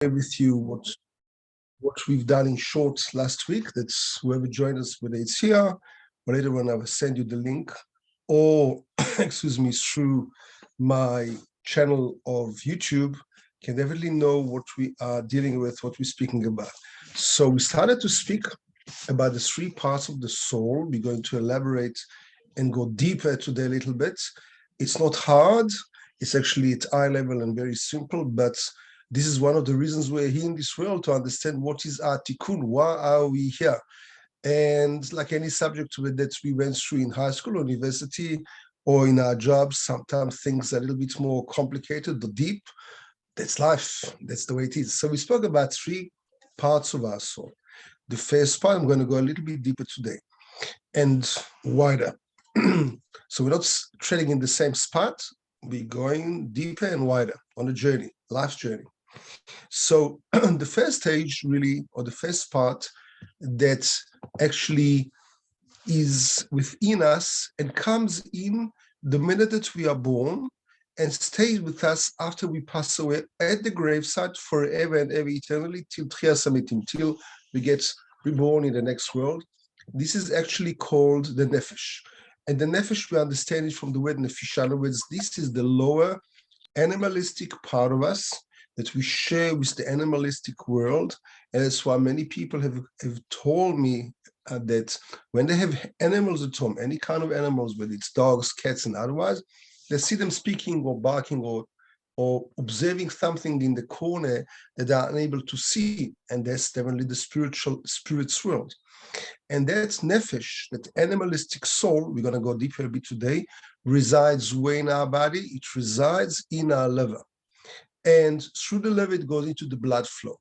with you what we've done in short last week. That's whoever joined us, whether it's here or later on, I will send you the link, or excuse me, through my channel of YouTube, can definitely know what we are dealing with, what we're speaking about. So we started to speak about the three parts of the soul. We're going to elaborate and go deeper today a little bit. It's not hard. It's actually at eye level and very simple, but this is one of the reasons we're here in this world, to understand what is our tikkun, why are we here? And like any subject that we went through in high school, university, or in our jobs, sometimes things are a little bit more complicated or deep. That's life. That's the way it is. So we spoke about three parts of our soul. The first part, I'm going to go a little bit deeper today and wider. So we're not treading in the same spot. We're going deeper and wider on a journey, life's journey. So the first stage really, or the first part that actually is within us and comes in the minute that we are born and stays with us after we pass away at the graveside forever and ever, eternally, till Tchias HaMetim, till we get reborn in the next world. This is actually called the Nephesh. And the Nephesh, we understand it from the word Nephesh. In other words, this is the lower animalistic part of us that we share with the animalistic world. And that's why many people have told me that when they have animals at home, any kind of animals, whether it's dogs, cats, and otherwise, they see them speaking or barking or observing something in the corner that they are unable to see. And that's definitely the spirit's world. And that's Nephesh, that animalistic soul, we're going to go deeper a bit today, resides where in our body? It resides in our liver. And through the liver, it goes into the blood flow.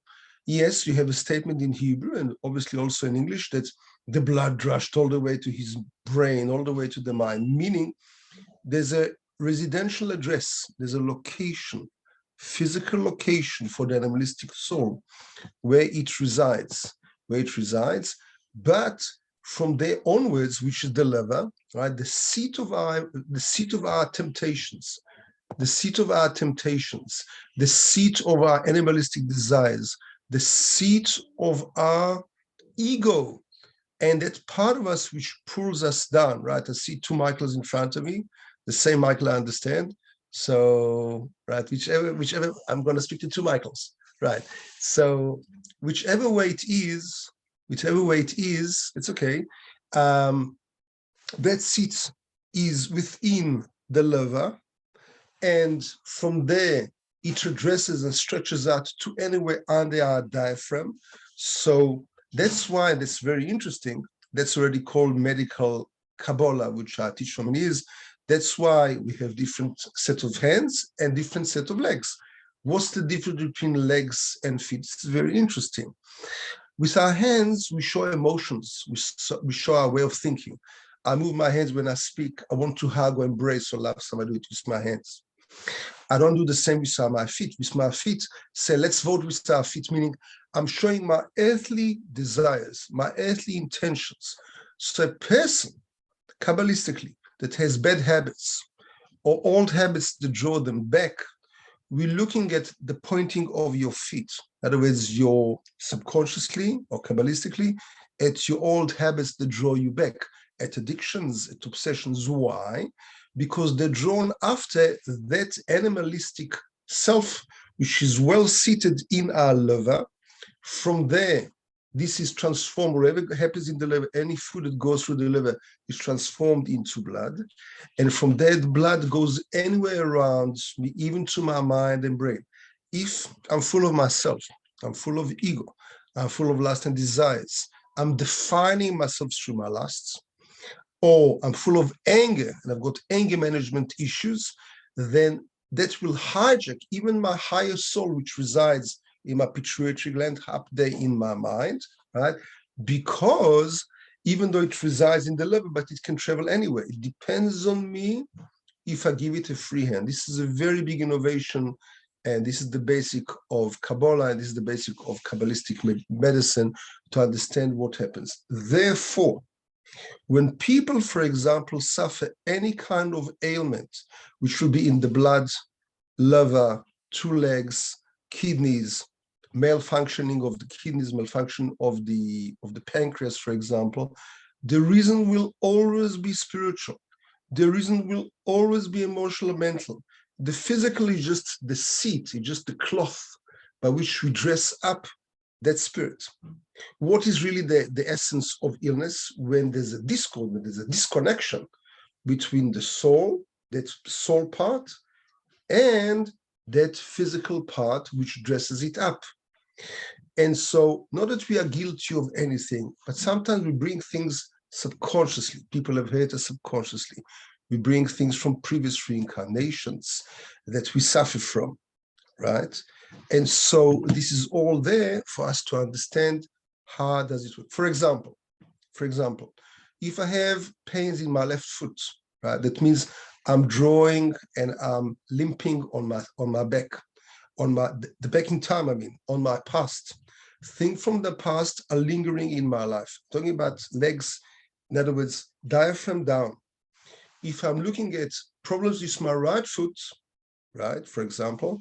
Yes, you have a statement in Hebrew and obviously also in English that the blood rushed all the way to his brain, all the way to the mind, meaning there's a residential address, there's a location, physical location for the animalistic soul where it resides, but from there onwards, which is the liver, right, the seat of our temptations, the seat of our animalistic desires, the seat of our ego, and that part of us which pulls us down, right? I see two Michaels in front of me, the same Michael I understand. So, right, whichever, I'm going to speak to two Michaels, right? So whichever way it is, it's okay. That seat is within the liver, and from there, it addresses and stretches out to anywhere under our diaphragm. So that's why that's very interesting. That's already called medical Kabbalah, which I teach from is. That's why we have different set of hands and different set of legs. What's the difference between legs and feet? It's very interesting. With our hands, we show emotions. We show our way of thinking. I move my hands when I speak. I want to hug or embrace or love somebody with my hands. I don't do the same with my feet. With my feet, say, let's vote with our feet, meaning I'm showing my earthly desires, my earthly intentions. So a person, Kabbalistically, that has bad habits or old habits that draw them back, we're looking at the pointing of your feet. In other words, you're subconsciously or Kabbalistically at your old habits that draw you back, at addictions, at obsessions. Why? Because they're drawn after that animalistic self, which is well seated in our liver. From there, this is transformed. Whatever happens in the liver, any food that goes through the liver is transformed into blood. And from there, the blood goes anywhere around me, even to my mind and brain. If I'm full of myself, I'm full of ego, I'm full of lust and desires, I'm defining myself through my lusts, or I'm full of anger and I've got anger management issues, then that will hijack even my higher soul, which resides in my pituitary gland up there in my mind, right? Because even though it resides in the liver, but it can travel anywhere. It depends on me if I give it a free hand. This is a very big innovation, and this is the basic of Kabbalah, and this is the basic of Kabbalistic medicine to understand what happens. Therefore, when people, for example, suffer any kind of ailment, which will be in the blood, liver, two legs, kidneys, malfunctioning of the kidneys, malfunction of the pancreas, for example, the reason will always be spiritual. The reason will always be emotional, mental. The physical is just the seat, it's just the cloth by which we dress up that spirit. What is really the essence of illness? When there's a discord, when there's a disconnection between the soul, that soul part, and that physical part which dresses it up. And so, not that we are guilty of anything, but sometimes we bring things subconsciously. People have heard us subconsciously. We bring things from previous reincarnations that we suffer from, right? And so this is all there for us to understand how does it work. For example, if I have pains in my left foot, right, that means I'm drawing and I'm limping on my back, on the back in time, on my past. Things from the past are lingering in my life. Talking about legs, in other words, diaphragm down. If I'm looking at problems with my right foot, right, for example,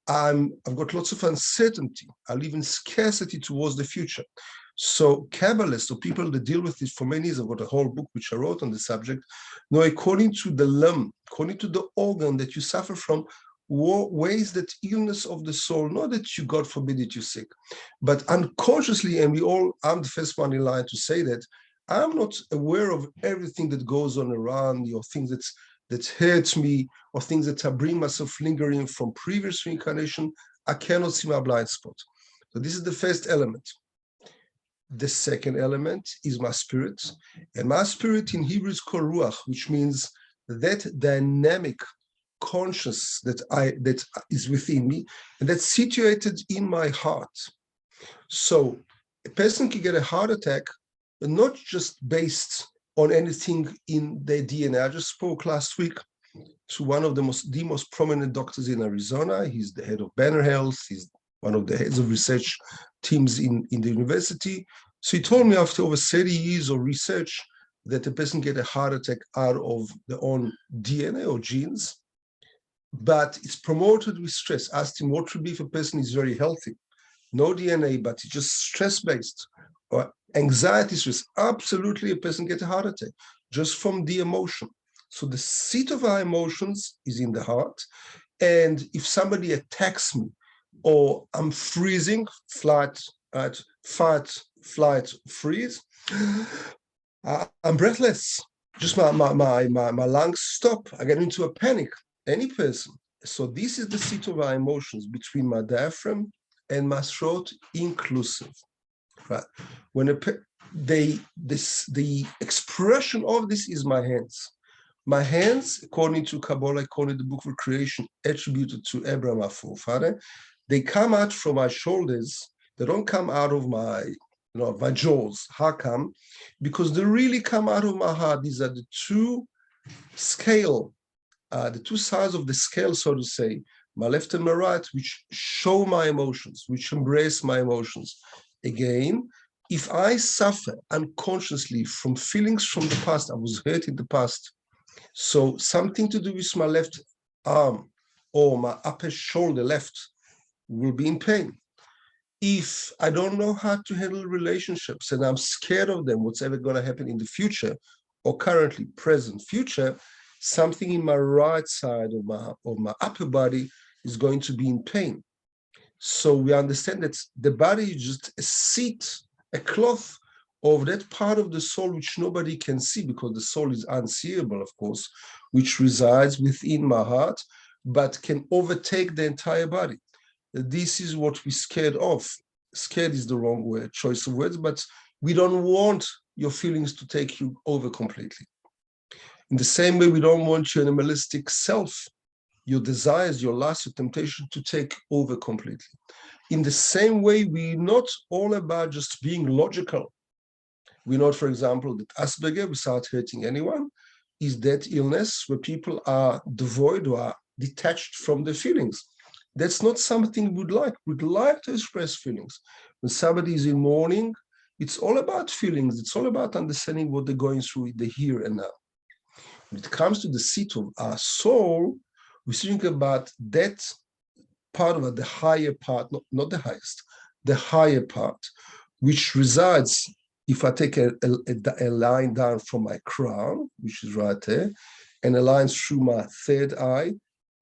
I've got lots of uncertainty. I live in scarcity towards the future. So Kabbalists, or people that deal with this for many years, I've got a whole book which I wrote on the subject. Now, according to the limb, according to the organ that you suffer from, ways that illness of the soul, not that you, God forbid, that you're sick, but unconsciously, and I'm the first one in line to say that, I'm not aware of everything that goes on around me, or things that hurts me, or things that I bring myself lingering from previous reincarnation. I cannot see my blind spot. So this is the first element. The second element is my spirit. And my spirit in Hebrew is called ruach, which means that dynamic conscious that is within me, and that's situated in my heart. So a person can get a heart attack, but not just based on anything in their DNA. I just spoke last week to one of the most prominent doctors in Arizona. He's the head of Banner Health. He's one of the heads of research teams in the university. So he told me after over 30 years of research that a person get a heart attack out of their own DNA or genes, but it's promoted with stress. Asked him what would be if a person is very healthy, no DNA, but it's just stress-based or anxiety stress. Absolutely, a person gets a heart attack just from the emotion. So the seat of our emotions is in the heart. And if somebody attacks me, or I'm freezing, fight, flight, freeze, I'm breathless. Just my lungs stop. I get into a panic. Any person. So this is the seat of our emotions between my diaphragm and my throat, inclusive. Right? When the expression of this is my hands. My hands, according to Kabbalah, according to the book of Regression, attributed to Abraham, our forefather, they come out from my shoulders. They don't come out of my jaws. How come? Because they really come out of my heart. These are the two sides of the scale, so to say, my left and my right, which show my emotions, which embrace my emotions. Again, if I suffer unconsciously from feelings from the past, I was hurt in the past, so something to do with my left arm or my upper shoulder left will be in pain. If I don't know how to handle relationships and I'm scared of them, what's ever going to happen in the future or currently present future, something in my right side of my upper body is going to be in pain. So we understand that the body is just a seat, a cloth of that part of the soul which nobody can see, because the soul is unseeable, of course, which resides within my heart, but can overtake the entire body. This is what we're scared of. Scared is the wrong word, choice of words, but we don't want your feelings to take you over completely. In the same way, we don't want your animalistic self, your desires, your lust, your temptation to take over completely. In the same way, we're not all about just being logical. We know, for example, that Asperger, without hurting anyone, is that illness where people are devoid or are detached from their feelings. That's not something we'd like. We'd like to express feelings. When somebody is in mourning, it's all about feelings. It's all about understanding what they're going through in the here and now. When it comes to the seat of our soul, we think about that part of it, the higher part, not the highest, the higher part, which resides, if I take a line down from my crown, which is right there, and a line through my third eye,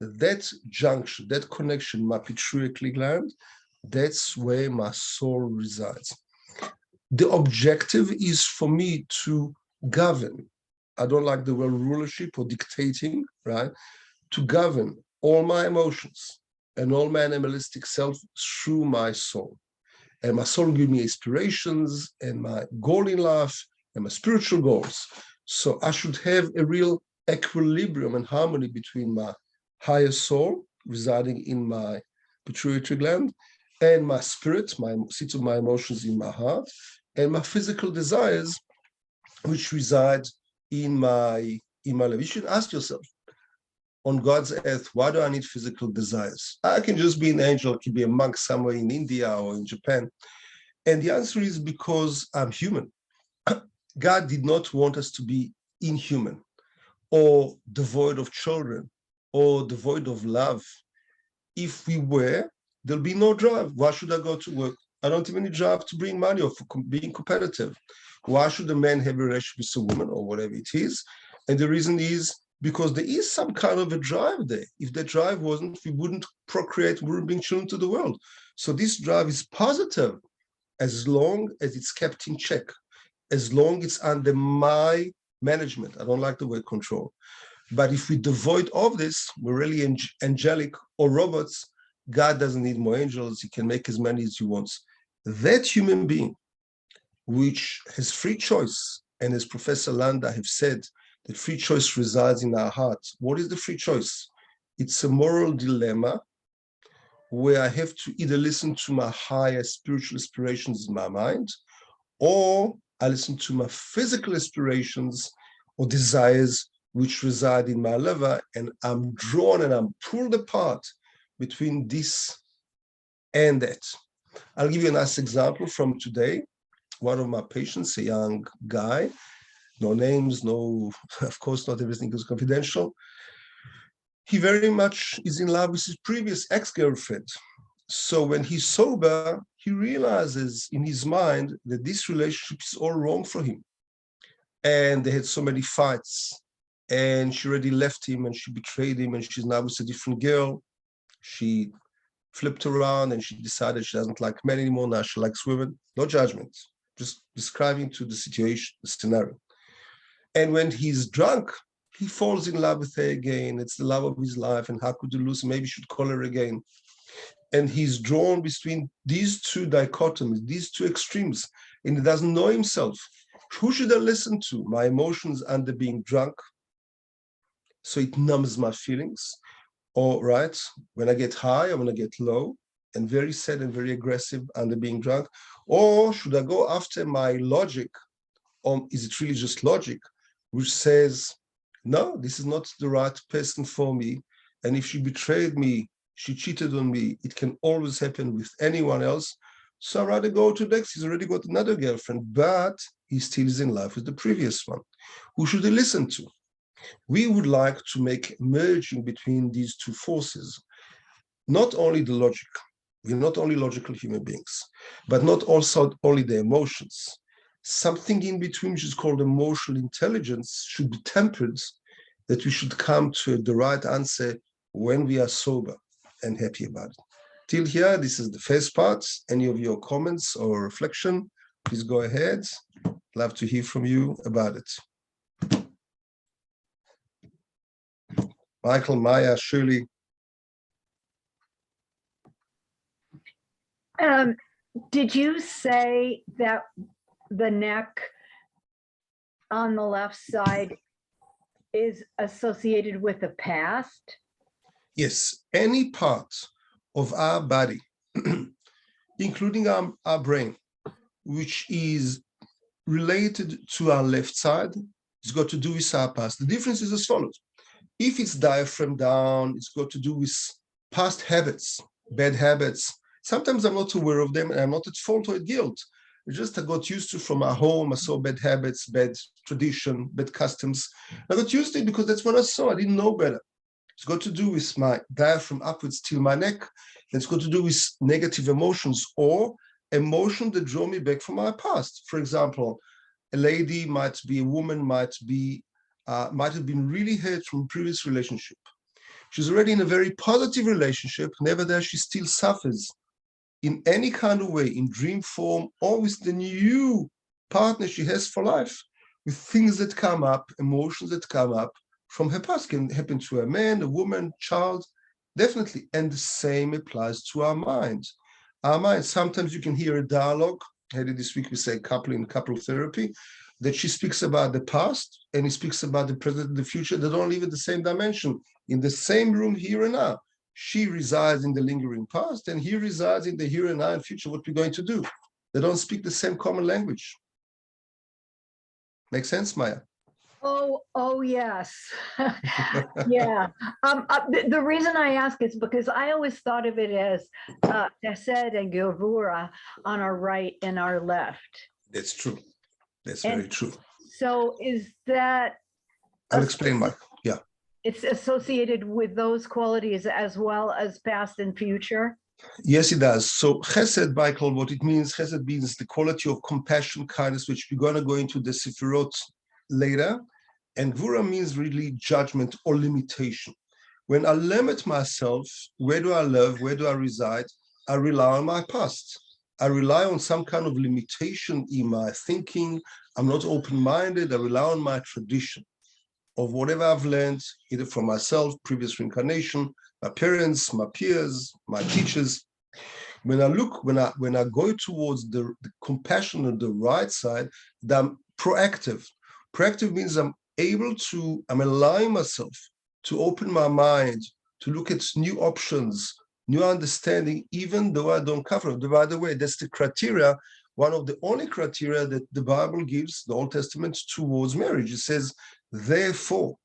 that junction, that connection, my pituitary gland, that's where my soul resides. The objective is for me to govern. I don't like the word rulership or dictating, right? To govern all my emotions and all my animalistic self through my soul. And my soul gives me inspirations and my goal in life and my spiritual goals. So I should have a real equilibrium and harmony between my higher soul residing in my pituitary gland and my spirit, my seat of my emotions in my heart, and my physical desires, which reside in my life. You should ask yourself, on God's earth, why do I need physical desires? I can just be an angel, I can be a monk somewhere in India or in Japan. And the answer is because I'm human. God did not want us to be inhuman or devoid of children or devoid of love. If we were, there'll be no drive. Why should I go to work? I don't even need drive to bring money or for being competitive. Why should a man have a relationship with a woman or whatever it is? And the reason is because there is some kind of a drive there. If that drive wasn't, we wouldn't procreate, we wouldn't bring children to the world. So this drive is positive as long as it's kept in check, as long as it's under my management. I don't like the word control. But if we devoid of this, we're really angelic or robots. God doesn't need more angels. He can make as many as he wants. That human being, which has free choice, and as Professor Landa have said, that free choice resides in our hearts. What is the free choice? It's a moral dilemma where I have to either listen to my higher spiritual aspirations in my mind, or I listen to my physical aspirations or desires which reside in my liver, and I'm drawn and I'm pulled apart between this and that. I'll give you a nice example from today. One of my patients, a young guy, no names, no, of course, not everything is confidential. He very much is in love with his previous ex-girlfriend. So when he's sober, he realizes in his mind that this relationship is all wrong for him. And they had so many fights, and she already left him and she betrayed him, and she's now with a different girl. She flipped around and she decided she doesn't like men anymore. Now she likes women. No judgment, just describing to the situation, the scenario. And when he's drunk, he falls in love with her again. It's the love of his life. And how could you lose her? Maybe you should call her again. And he's drawn between these two dichotomies, these two extremes, and he doesn't know himself. Who should I listen to? My emotions under being drunk, so it numbs my feelings. Or, right, when I get high or when I get low, and very sad and very aggressive under being drunk. Or should I go after my logic, or is it really just logic, which says, no, this is not the right person for me. And if she betrayed me, she cheated on me, it can always happen with anyone else. So I'd rather go to next. He's already got another girlfriend, but he still is in love with the previous one. Who should he listen to? We would like to make merging between these two forces, not only the logic. We're not only logical human beings, but not also only the emotions. Something in between, which is called emotional intelligence, should be tempered, that we should come to the right answer when we are sober and happy about it. Till here, this is the first part. Any of your comments or reflection, please go ahead. Love to hear from you about it. Michael, Maya, Shirley. Did you say that the neck on the left side is associated with the past? Yes, any part of our body, including our brain, which is related to our left side, it's got to do with our past. The difference is as follows. If it's diaphragm down, it's got to do with past habits, bad habits. Sometimes I'm not aware of them and I'm not at fault or at guilt. It's just I got used to from my home. I saw bad habits, bad tradition, bad customs. I got used to it because that's what I saw. I didn't know better. It's got to do with my diaphragm upwards till my neck. It's got to do with negative emotions or emotions that draw me back from my past. For example, a lady might be, a woman might have been really hurt from a previous relationship. She's already in a very positive relationship, nevertheless, she still suffers in any kind of way, in dream form, or with the new partner she has for life, with things that come up, emotions that come up from her past. Can happen to a man, a woman, child, definitely. And the same applies to our mind. Our mind, sometimes you can hear a dialogue. I had it this week, we say couple therapy, that she speaks about the past and he speaks about the present and the future. They don't live in the same dimension, in the same room here and now. She resides in the lingering past and he resides in the here and now and future, what we're going to do. They don't speak the same common language. Make sense, Maya? Oh, yes. Yeah. The reason I ask is because I always thought of it as Chesed and Gevura on our right and our left. That's true. That's very true. So is that... I'll explain, Mike. Yeah. It's associated with those qualities as well as past and future? Yes, it does. So Chesed, Michael, what it means, Chesed means the quality of compassion, kindness, which we're going to go into the Sefirot later. And Gvura means really judgment or limitation. When I limit myself, where do I live? Where do I reside? I rely on my past. I rely on some kind of limitation in my thinking. I'm not open-minded. I rely on my tradition of whatever I've learned, either from myself, previous reincarnation, my parents, my peers, my teachers. When I go towards the compassion on the right side, I'm proactive. Proactive means I'm allowing myself to open my mind, to look at new options, new understanding, even though I don't cover it. By the way, that's the criteria, one of the only criteria that the Bible gives, the Old Testament, towards marriage. It says, therefore,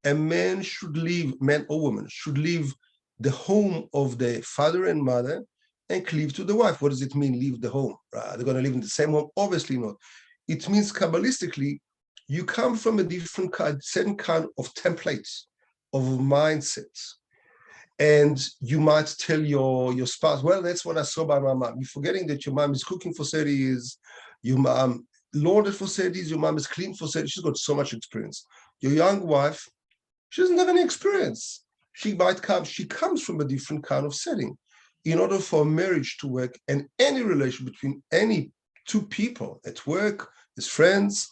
a man or woman should leave the home of the father and mother and cleave to the wife. What does it mean, leave the home? They're going to live in the same home? Obviously not. It means Kabbalistically, you come from a different kind, certain kind of templates, of mindsets. And you might tell your spouse, well, that's what I saw by my mom. You're forgetting that your mom is cooking for 30 years, your mom laundered for 30 years, your mom is clean for 30 years. She's got so much experience. Your young wife, she doesn't have any experience. She comes from a different kind of setting. In order for a marriage to work and any relation between any two people at work, as friends,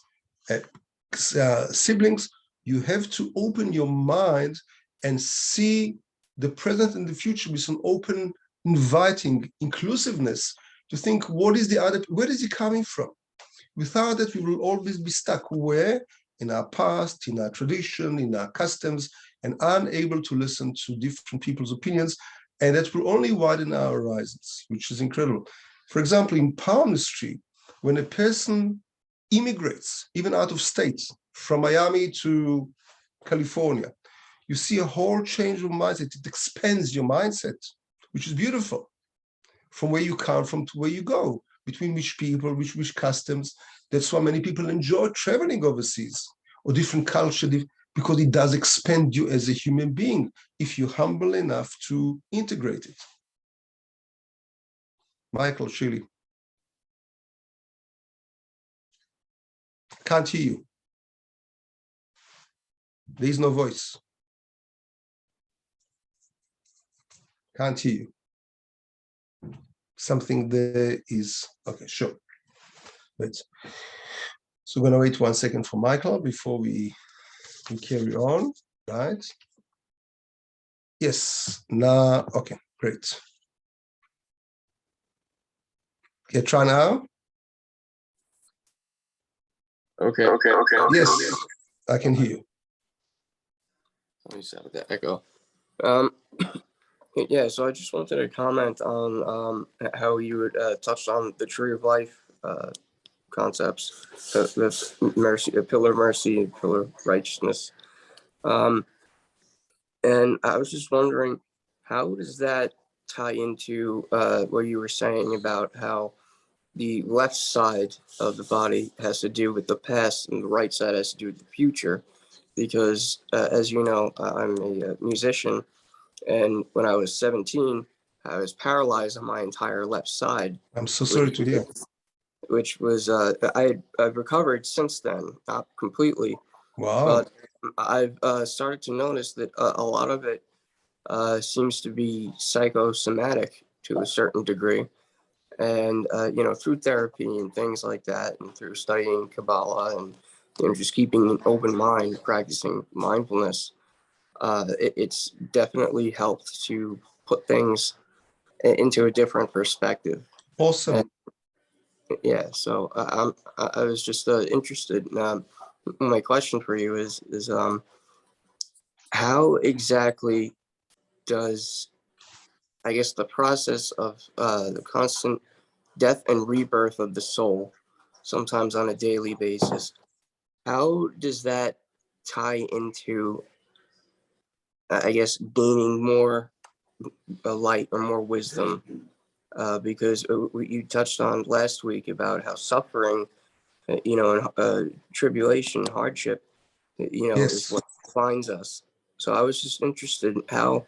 siblings, you have to open your mind and see the present and the future with an open, inviting inclusiveness to think, where is he coming from? Without that, we will always be stuck where? In our past, in our tradition, in our customs, and unable to listen to different people's opinions. And that will only widen our horizons, which is incredible. For example, in palmistry, when a person immigrates, even out of state, from Miami to California, you see a whole change of mindset. It expands your mindset, which is beautiful. From where you come from to where you go, between which people, which customs. That's why many people enjoy traveling overseas or different culture, because it does expand you as a human being if you're humble enough to integrate it. Michael, Shirley. Can't hear you. There is no voice. Can't hear you. Something there is, okay, sure. Right. So we're gonna wait 1 second for Michael before we carry on, right? Yes, now, okay, great. Okay, try now. Okay. Yes, I can hear you. Let me set the echo. Yeah, so I just wanted to comment on how you touched on the tree of life concepts, the mercy, a pillar of mercy, a pillar of righteousness. And I was just wondering, how does that tie into what you were saying about how the left side of the body has to do with the past and the right side has to do with the future? Because as you know, I'm a musician, and when I was 17, I was paralyzed on my entire left side. I'm so sorry to hear. Which was I've recovered since then, not completely, Wow. but I've started to notice that a lot of it seems to be psychosomatic to a certain degree, and through therapy and things like that, and through studying Kabbalah and just keeping an open mind, practicing mindfulness, it's definitely helped to put things into a different perspective. Awesome. And, yeah, so I was just interested. My question for you is how exactly does, I guess, the process of the constant death and rebirth of the soul, sometimes on a daily basis, how does that tie into, I guess, gaining more light or more wisdom? Because you touched on last week about how suffering, and tribulation, hardship, is Yes. what defines us. So I was just interested in how,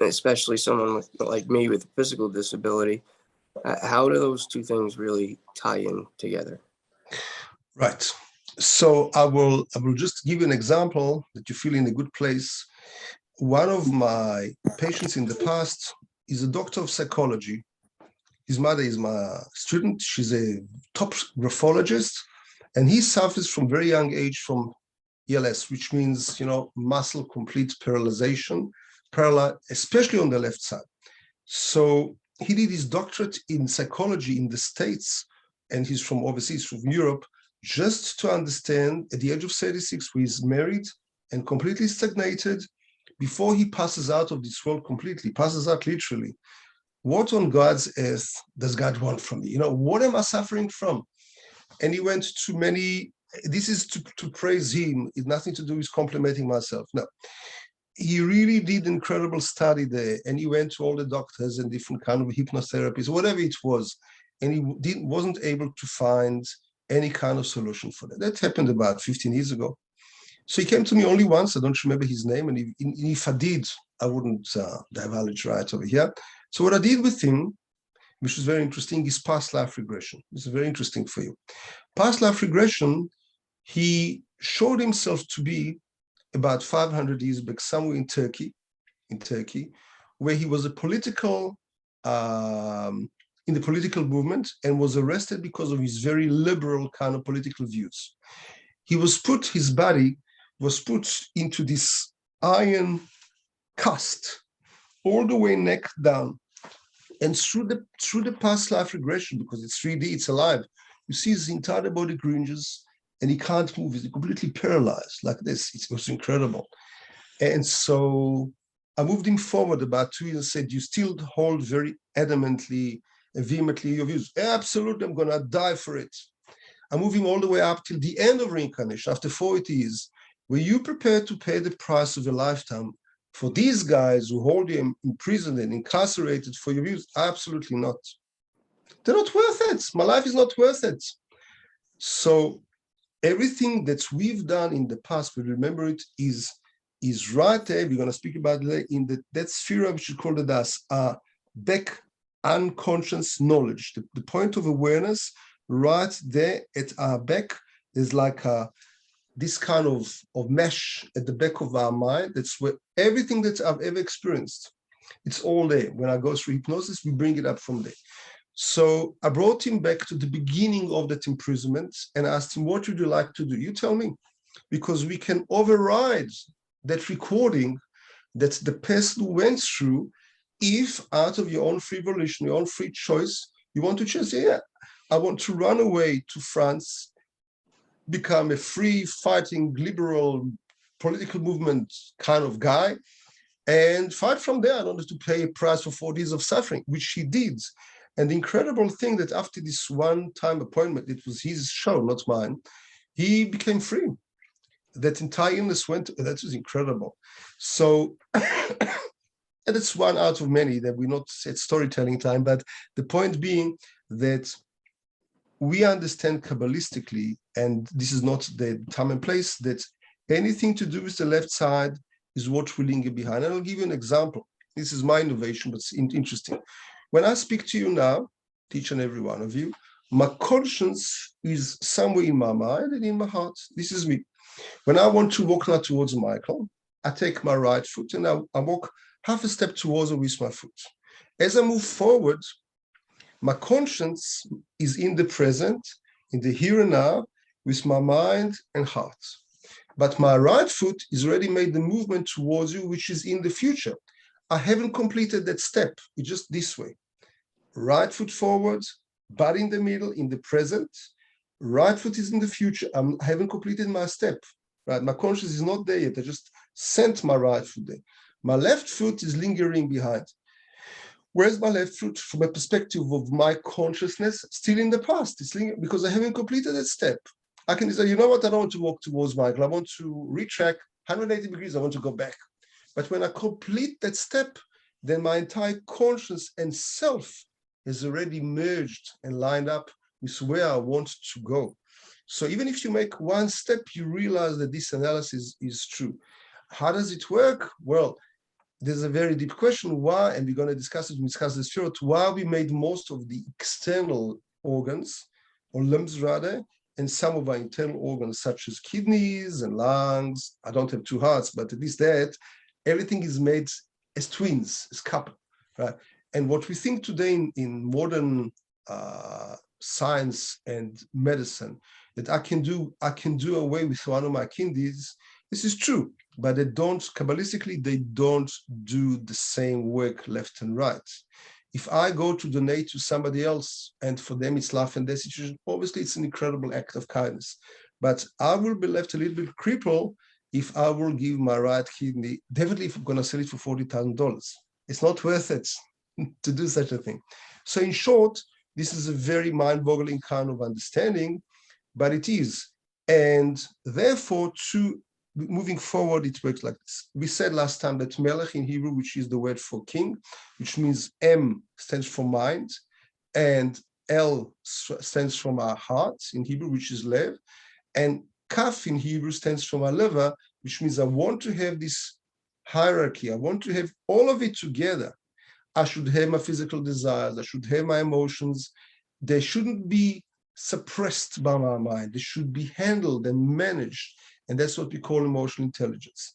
especially someone like me with a physical disability, how do those two things really tie in together? Right. So I will just give you an example that you feel in a good place. One of my patients in the past is a doctor of psychology. His mother is my student. She's a top graphologist, and he suffers from very young age from ELS, which means, muscle complete paralyzation, especially on the left side. So he did his doctorate in psychology in the States, and he's from overseas, from Europe, just to understand at the age of 36, where he's married and completely stagnated, before he passes out of this world completely, passes out literally. What on God's earth does God want from me? What am I suffering from? And he went to many, this is to praise him. It's nothing to do with complimenting myself. No, he really did incredible study there. And he went to all the doctors and different kind of hypnotherapies, whatever it was. And he wasn't able to find any kind of solution for that. That happened about 15 years ago. So he came to me only once. I don't remember his name. And if I did, I wouldn't divulge right over here. So what I did with him, which is very interesting, is past life regression. This is very interesting for you. Past life regression, he showed himself to be about 500 years back, somewhere in Turkey, where he was a political, in the political movement, and was arrested because of his very liberal kind of political views. His body was put into this iron cast, all the way neck down. And through the past life regression, because it's 3D, it's alive, you see his entire body cringes, and he can't move. He's completely paralyzed like this. It was incredible. And so I moved him forward about 2 years and said, you still hold very adamantly and vehemently your views. Absolutely, I'm going to die for it. I move him all the way up till the end of reincarnation, after 40 years. Were you prepared to pay the price of a lifetime for these guys who hold you imprisoned and incarcerated for your views? Absolutely not. They're not worth it. My life is not worth it. So everything that we've done in the past, we remember it, is right there. We're going to speak about it in that sphere, we should call it as back unconscious knowledge. The point of awareness right there at our back is like this kind of mesh at the back of our mind. That's where everything that I've ever experienced, it's all there. When I go through hypnosis, we bring it up from there. So I brought him back to the beginning of that imprisonment and asked him, what would you like to do? You tell me, because we can override that recording that the person went through, if out of your own free volition, your own free choice, you want to just say, yeah, I want to run away to France, become a free fighting liberal political movement kind of guy, and fight from there in order to pay a price for 4 days of suffering, which he did. And the incredible thing that after this one-time appointment, it was his show, not mine, he became free. That entire illness went, that was incredible. So, and it's one out of many that we're not at storytelling time, but the point being that we understand Kabbalistically, and this is not the time and place, that anything to do with the left side is what will linger behind. And I'll give you an example. This is my innovation, but it's interesting. When I speak to you now, each and every one of you, my conscience is somewhere in my mind and in my heart. This is me. When I want to walk now towards Michael, I take my right foot and I walk half a step towards him with my foot. As I move forward, my conscience is in the present, in the here and now, with my mind and heart. But my right foot is already made the movement towards you, which is in the future. I haven't completed that step. It's just this way. Right foot forward, body in the middle, in the present. Right foot is in the future. I haven't completed my step. Right, my conscience is not there yet. I just sent my right foot there. My left foot is lingering behind. Whereas my left foot, from a perspective of my consciousness, still in the past. It's because I haven't completed that step. I can say, you know what, I don't want to walk towards Michael. I want to retrack 180 degrees. I want to go back. But when I complete that step, then my entire conscience and self is already merged and lined up with where I want to go. So even if you make one step, you realize that this analysis is true. How does it work? Well, there's a very deep question why, and we're going to discuss this short, why we made most of the external organs, or limbs rather, and some of our internal organs, such as kidneys and lungs. I don't have two hearts, but at least that, everything is made as twins, as couple, right? And what we think today in modern science and medicine, that I can do away with one of my kidneys, this is true. But they don't, Kabbalistically, they don't do the same work left and right. If I go to donate to somebody else and for them it's life and death situation, obviously it's an incredible act of kindness. But I will be left a little bit crippled if I will give my right kidney, definitely if I'm going to sell it for $40,000. It's not worth it to do such a thing. So in short, this is a very mind-boggling kind of understanding, but it is. And therefore, moving forward, it works like this. We said last time that Melech in Hebrew, which is the word for king, which means M stands for mind, and L stands for our heart in Hebrew, which is Lev, and Kaf in Hebrew stands for my liver, which means I want to have this hierarchy. I want to have all of it together. I should have my physical desires. I should have my emotions. They shouldn't be suppressed by my mind. They should be handled and managed. And that's what we call emotional intelligence.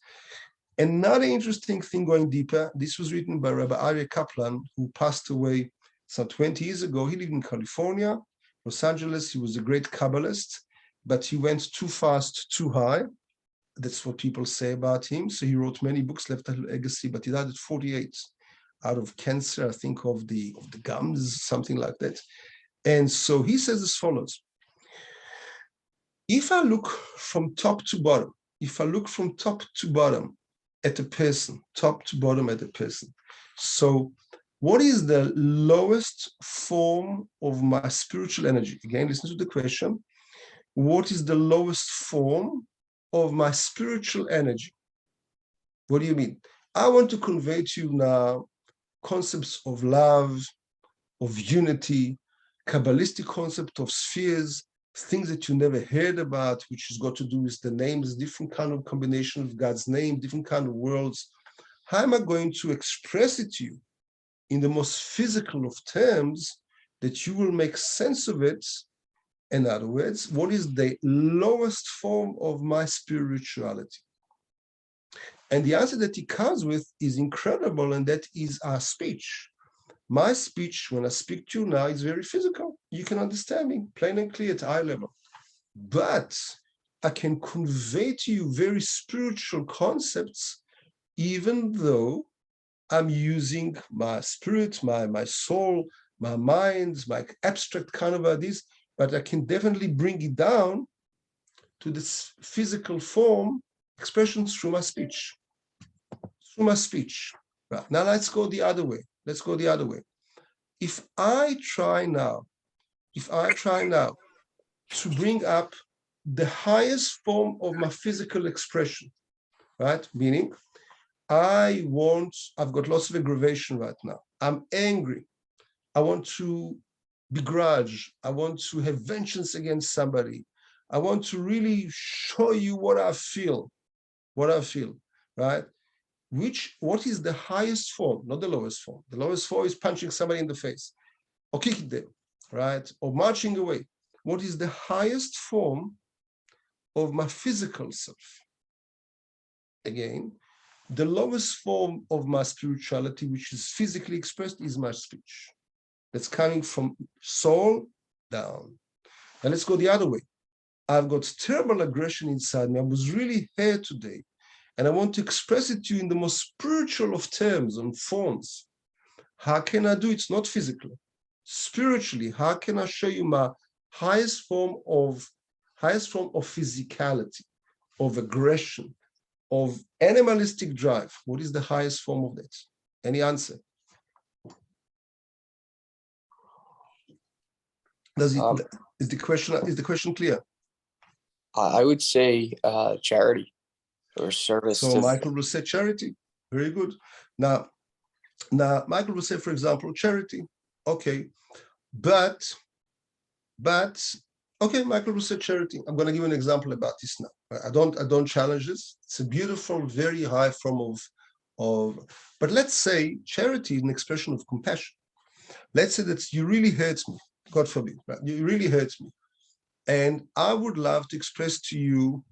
Another interesting thing going deeper, this was written by Rabbi Aryeh Kaplan, who passed away some 20 years ago. He lived in California, Los Angeles. He was a great Kabbalist, but he went too fast, too high. That's what people say about him. So he wrote many books, left a legacy, but he died at 48 out of cancer, I think of the gums, something like that. And so he says as follows: if I look from top to bottom, at a person, top to bottom at a person, so what is the lowest form of my spiritual energy? Again, listen to the question. What is the lowest form of my spiritual energy? What do you mean? I want to convey to you now concepts of love, of unity, Kabbalistic concept of spheres, things that you never heard about, which has got to do with the names, different kind of combination of God's name, different kind of worlds. How am I going to express it to you in the most physical of terms that you will make sense of it? In other words, what is the lowest form of my spirituality? And the answer that he comes with is incredible, and that is our speech. My speech, when I speak to you now, is very physical. You can understand me plain and clear at eye level. But I can convey to you very spiritual concepts, even though I'm using my spirit, my soul, my mind, my abstract kind of ideas, but I can definitely bring it down to this physical form, expressions through my speech. Right. Now let's go the other way. If I try now to bring up the highest form of my physical expression, right? Meaning, I've got lots of aggravation right now. I'm angry. I want to begrudge. I want to have vengeance against somebody. I want to really show you what I feel, right? what is the highest form, not the lowest form. The lowest form is punching somebody in the face or kicking them, right? Or marching away. What is the highest form of my physical self? Again, the lowest form of my spirituality, which is physically expressed, is my speech. That's coming from soul down. Now let's go the other way. I've got terrible aggression inside me. I was really hurt today, and I want to express it to you in the most spiritual of terms and forms. How can I do it? It's not physically. Spiritually, how can I show you my highest form of physicality, of aggression, of animalistic drive? What is the highest form of that? Any answer? Is the question clear? I would say charity or service. So Michael will say charity. Very good. Now Michael will say, for example, charity. Okay, but okay, Michael will say charity. I'm going to give you an example about this now. I don't challenge this. It's a beautiful, very high form of. But let's say charity is an expression of compassion. Let's say that you really hurt me. God forbid, right? You really hurt me. And I would love to express to you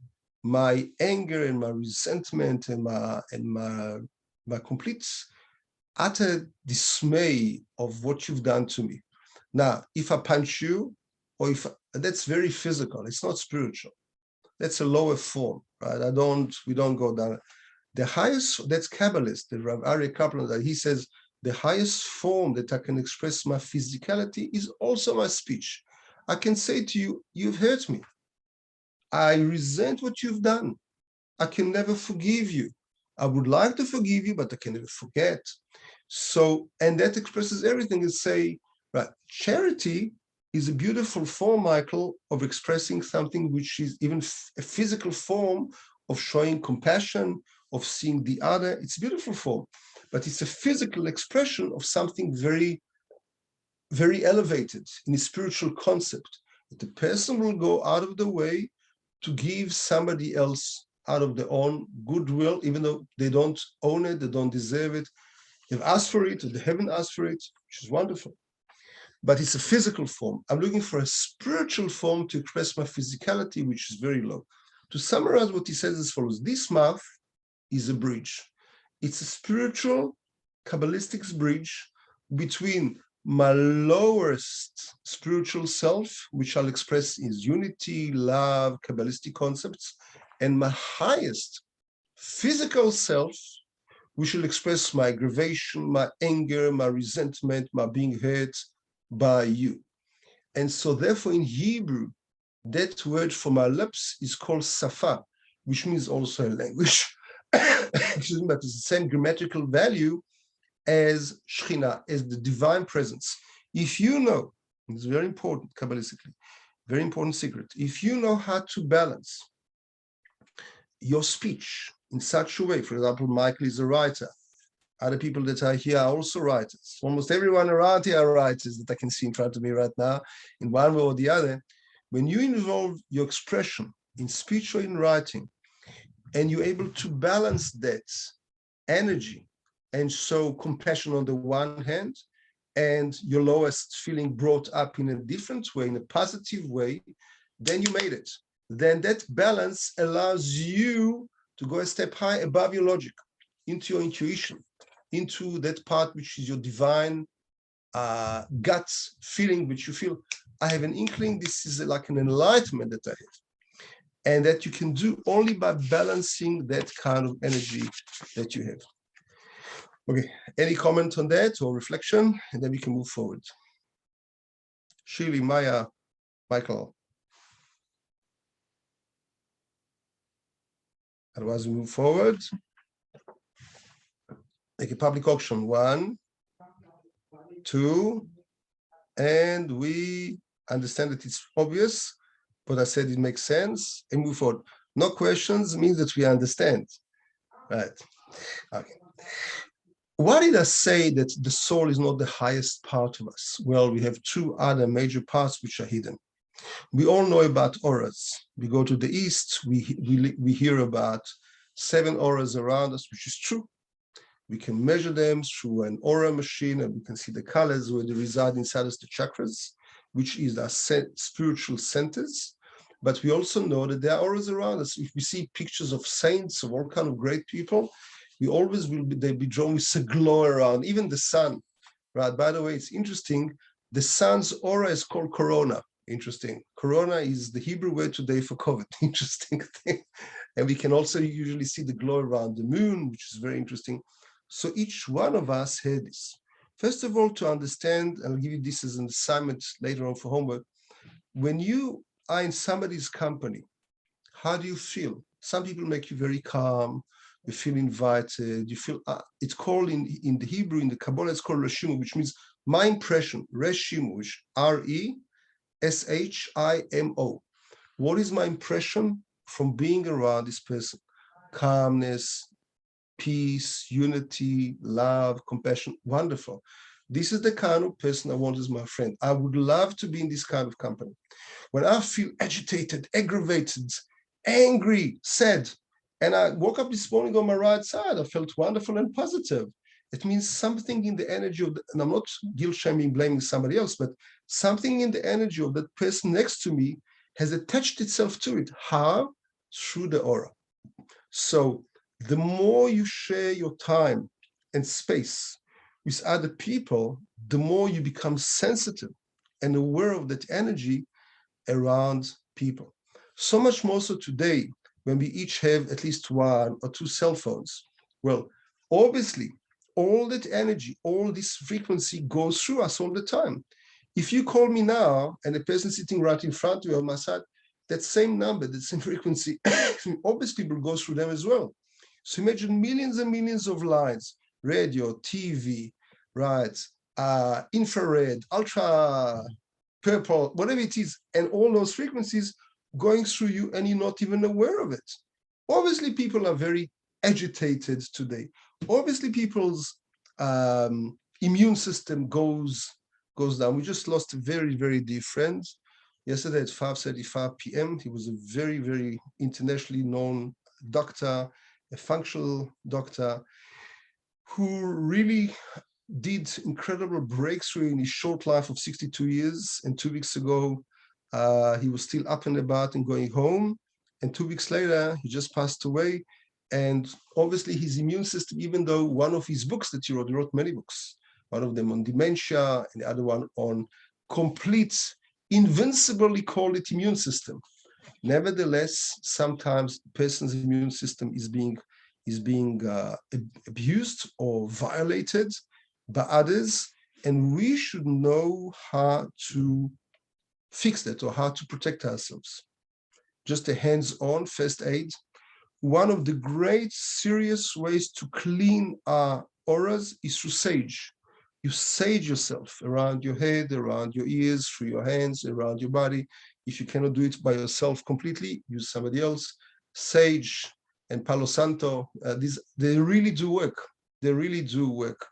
my anger and my resentment and my complete utter dismay of what you've done to me. Now, if I punch you, or if that's very physical, it's not spiritual. That's a lower form, right? We don't go down. The highest, that's Kabbalist, the Rav Aryeh Kaplan, that he says, the highest form that I can express my physicality is also my speech. I can say to you, you've hurt me. I resent what you've done. I can never forgive you. I would like to forgive you, but I can never forget. So, and that expresses everything. And say, right, charity is a beautiful form, Michael, of expressing something which is even a physical form of showing compassion, of seeing the other. It's a beautiful form, but it's a physical expression of something very, very elevated in a spiritual concept. That the person will go out of the way to give somebody else out of their own goodwill, even though they don't own it, they don't deserve it. They've asked for it, or they haven't asked for it, which is wonderful. But it's a physical form. I'm looking for a spiritual form to express my physicality, which is very low. To summarize what he says as follows: this mouth is a bridge. It's a spiritual, Kabbalistic bridge between my lowest spiritual self, which I'll express is unity, love, Kabbalistic concepts, and my highest physical self, which will express my aggravation, my anger, my resentment, my being hurt by you. And so therefore in Hebrew, that word for my lips is called safa, which means also a language. Excuse me, but it's the same grammatical value as Shekhinah, as the divine presence. If you know, it's very important, Kabbalistically, very important secret, if you know how to balance your speech in such a way, for example, Michael is a writer, other people that are here are also writers. Almost everyone around here are writers that I can see in front of me right now, in one way or the other. When you involve your expression in speech or in writing, and you're able to balance that energy and show compassion on the one hand, and your lowest feeling brought up in a different way, in a positive way, then you made it. Then that balance allows you to go a step high above your logic, into your intuition, into that part which is your divine guts feeling, which you feel, I have an inkling, this is like an enlightenment that I have. And that you can do only by balancing that kind of energy that you have. Okay, any comment on that or reflection? And then we can move forward. Shirley, Maya, Michael. Otherwise, we move forward. Make a public auction. 1, 2, and we understand that it's obvious, but I said it makes sense, and move forward. No questions means that we understand. Right. Okay. Why did I say that the soul is not the highest part of us? Well, we have 2 other major parts which are hidden. We all know about auras. We go to the East, we hear about 7 auras around us, which is true. We can measure them through an aura machine, and we can see the colors where they reside inside us, the chakras, which is our spiritual centers. But we also know that there are auras around us. If we see pictures of saints, of all kind of great people, we always will be, they'll be drawn with a glow around, even the sun, right? By the way, it's interesting. The sun's aura is called corona. Interesting. Corona is the Hebrew word today for COVID. Interesting thing. And we can also usually see the glow around the moon, which is very interesting. So each one of us had this. First of all, to understand, and I'll give you this as an assignment later on for homework, when you are in somebody's company, how do you feel? Some people make you very calm, you feel invited, you feel, it's called in the Hebrew, in the Kabbalah, it's called Reshimu, which means my impression, Reshimu, which R-E-S-H-I-M-O. What is my impression from being around this person? Calmness, peace, unity, love, compassion, wonderful. This is the kind of person I want as my friend. I would love to be in this kind of company. When I feel agitated, aggravated, angry, sad, and I woke up this morning on my right side, I felt wonderful and positive. It means something in the energy of, and I'm not guilt shaming, blaming somebody else, but something in the energy of that person next to me has attached itself to it. How? Through the aura. So the more you share your time and space with other people, the more you become sensitive and aware of that energy around people. So much more so today, when we each have at least one or two cell phones. Well, obviously, all that energy, all this frequency goes through us all the time. If you call me now and the person sitting right in front of you on my side, that same number, that same frequency, obviously will go through them as well. So imagine millions and millions of lines, radio, TV, right, infrared, ultra purple, whatever it is, and all those frequencies going through you and you're not even aware of it. Obviously, people are very agitated today. Obviously, people's immune system goes down. We just lost a very, very dear friend yesterday at 5:35 p.m. He was a very, very internationally known doctor, a functional doctor, who really did incredible breakthrough in his short life of 62 years. And 2 weeks ago, he was still up and about and going home. And 2 weeks later, he just passed away. And obviously his immune system, even though one of his books that he wrote many books, one of them on dementia and the other one on complete, invincibly called it immune system. Nevertheless, sometimes the person's immune system is being abused or violated by others, and we should know how to fix that or how to protect ourselves. Just a hands-on first aid. One of the great serious ways to clean our auras is through sage. You sage yourself around your head, around your ears, through your hands, around your body. If you cannot do it by yourself completely, use somebody else. Sage and Palo Santo, they really do work. They really do work.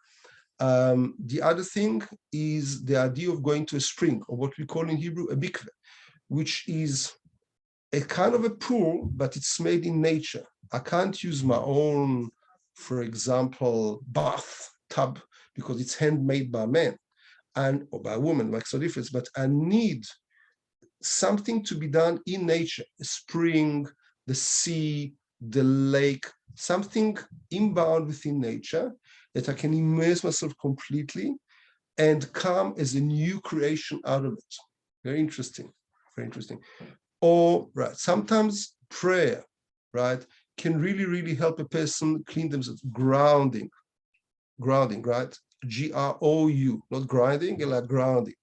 The other thing is the idea of going to a spring, or what we call in Hebrew a mikveh, which is a kind of a pool, but it's made in nature. I can't use my own, for example, bath tub, because it's handmade by a man or by a woman, makes no difference, but I need something to be done in nature, a spring, the sea, the lake, something inbound within nature that I can immerse myself completely and come as a new creation out of it. Very interesting, very interesting. Or, right, sometimes prayer, right, can really, really help a person clean themselves. Grounding, right? G-R-O-U, not grinding, like grounding,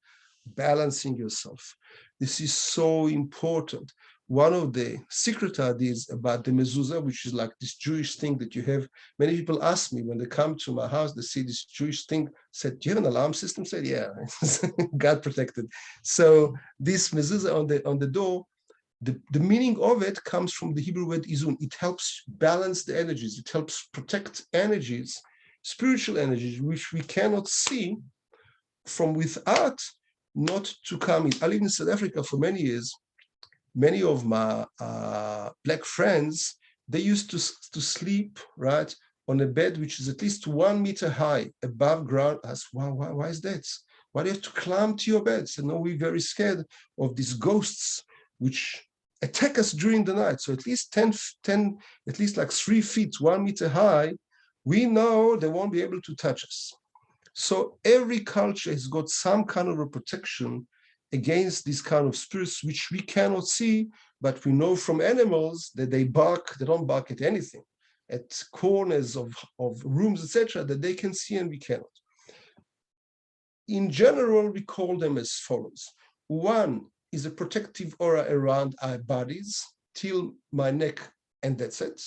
balancing yourself. This is so important. One of the secret ideas about the mezuzah, which is like this Jewish thing that you have, many people ask me when they come to my house, they see this Jewish thing, said, do you have an alarm system? I said, yeah, God protected. So this mezuzah on the door, the meaning of it comes from the Hebrew word izun. It helps balance the energies. It helps protect energies, spiritual energies, which we cannot see from without not to come in. I lived in South Africa for many years. Many of my Black friends, they used to sleep, right, on a bed which is at least 1 meter high above ground. I asked, why is that? Why do you have to climb to your bed? So no, we're very scared of these ghosts which attack us during the night. So at least 10, at least like 3 feet, 1 meter high, we know they won't be able to touch us. So every culture has got some kind of a protection against these kind of spirits, which we cannot see, but we know from animals that they bark, they don't bark at anything, at corners of rooms, etc., that they can see and we cannot. In general, we call them as follows. One is a protective aura around our bodies till my neck, and that's it.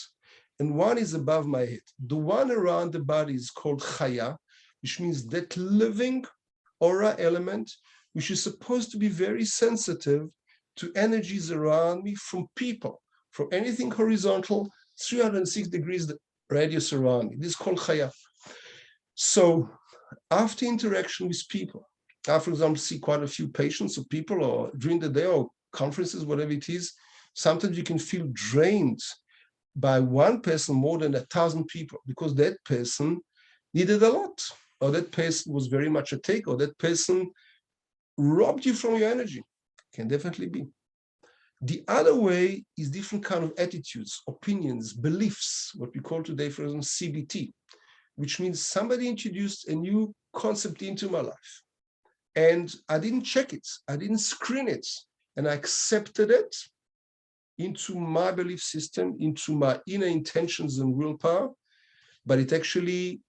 And one is above my head. The one around the body is called chaya, which means that living aura element, which is supposed to be very sensitive to energies around me from people, from anything horizontal, 306 degrees radius around me. This is called chaya. So after interaction with people, I, for example, see quite a few patients or people, or during the day or conferences, whatever it is, sometimes you can feel drained by one person more than 1,000 people because that person needed a lot, or that person was very much a take, or that person robbed you from your energy. Can definitely be. The other way is different kind of attitudes, opinions, beliefs, what we call today, for example, CBT, which means somebody introduced a new concept into my life. And I didn't check it, I didn't screen it, and I accepted it into my belief system, into my inner intentions and willpower, but it actually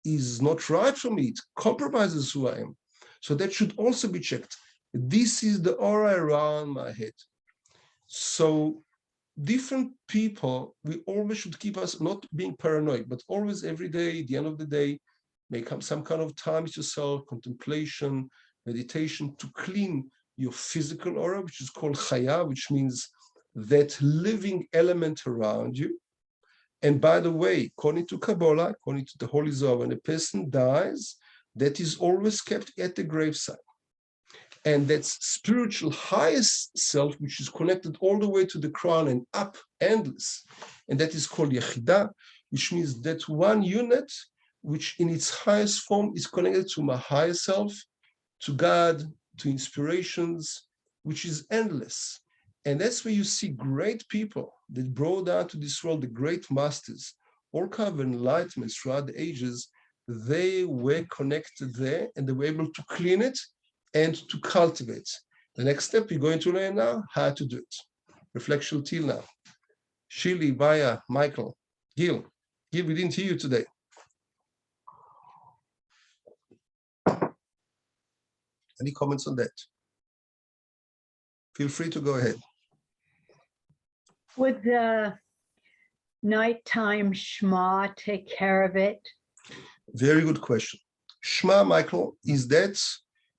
is not right for me. It compromises who I am. So that should also be checked. This is the aura around my head. So different people, we always should keep us not being paranoid, but always every day, at the end of the day, make up some kind of time with yourself, contemplation, meditation, to clean your physical aura, which is called chaya, which means that living element around you. And by the way, according to Kabbalah, according to the Holy Zohar, when a person dies, that is always kept at the graveside. And that's spiritual highest self, which is connected all the way to the crown and up, endless. And that is called Yechidah, which means that one unit, which in its highest form is connected to my higher self, to God, to inspirations, which is endless. And that's where you see great people that brought down to this world, the great masters, all kind of enlightenments throughout the ages. They were connected there and they were able to clean it and to cultivate. The next step we're going to learn now, how to do it. Reflection till now. Shili, Baya, Michael, Gil. Gil, we didn't hear you today. Any comments on that? Feel free to go ahead. Would the nighttime Shema take care of it? Very good question. Shema, Michael, is that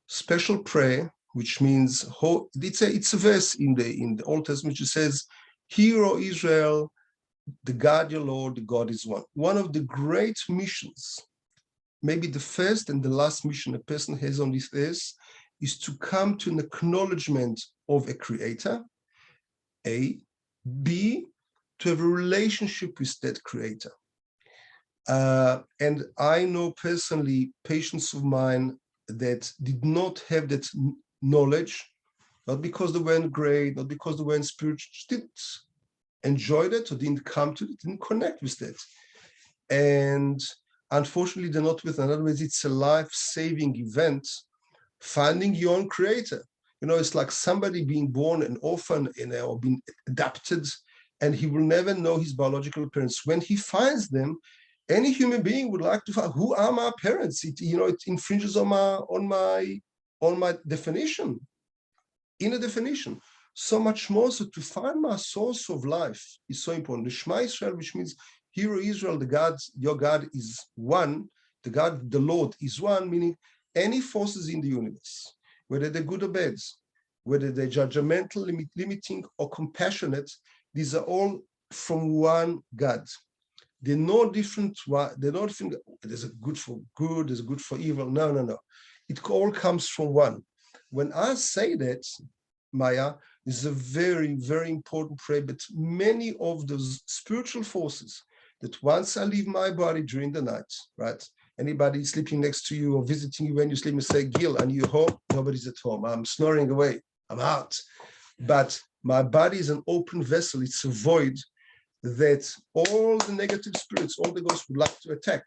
special prayer, which means it's a verse in the Old Testament which says, "Hear, O Israel, the God your Lord, the God is one." One of the great missions, maybe the first and the last mission a person has on this earth, is to come to an acknowledgement of a creator, A. B, to have a relationship with that creator. And I know personally patients of mine that did not have that knowledge, not because they weren't great, not because they weren't spiritual, just didn't enjoy that or didn't come to it, didn't connect with that. And unfortunately, they're not with, in other words, it's a life-saving event, finding your own creator. You know, it's like somebody being born an orphan or being adopted, and he will never know his biological parents. When he finds them, any human being would like to find, who are my parents? It infringes on my definition, inner definition. So much more so to find my source of life is so important. The Shema Israel, which means, "Hear, O Israel, the God, your God is one. The God, the Lord is one," meaning any forces in the universe, whether they're good or bad, whether they're judgmental, limiting, or compassionate, these are all from one God. They're no different. They're not different. There's a good for good, there's a good for evil. No, no, no. It all comes from one. When I say that, Maya, this is a very, very important prayer, but many of those spiritual forces that once I leave my body during the night, right? Anybody sleeping next to you or visiting you when you sleep and say, Gil, are you home? Nobody's at home. I'm snoring away. I'm out. But my body is an open vessel. It's a void that all the negative spirits, all the ghosts would like to attack.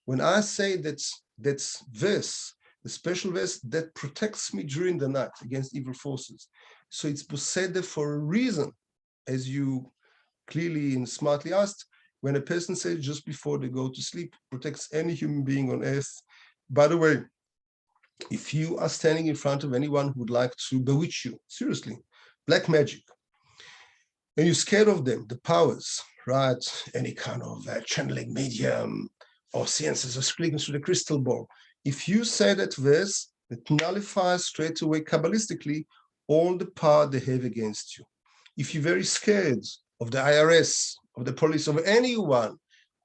When I say that's verse, the special verse that protects me during the night against evil forces. So it's posed for a reason, as you clearly and smartly asked, when a person says just before they go to sleep, protects any human being on earth. By the way, if you are standing in front of anyone who would like to bewitch you, seriously, black magic, and you're scared of them, the powers, right? Any kind of channeling medium or sciences or speaking through the crystal ball. If you say that verse, it nullifies straight away Kabbalistically all the power they have against you. If you're very scared of the IRS, of the police, of anyone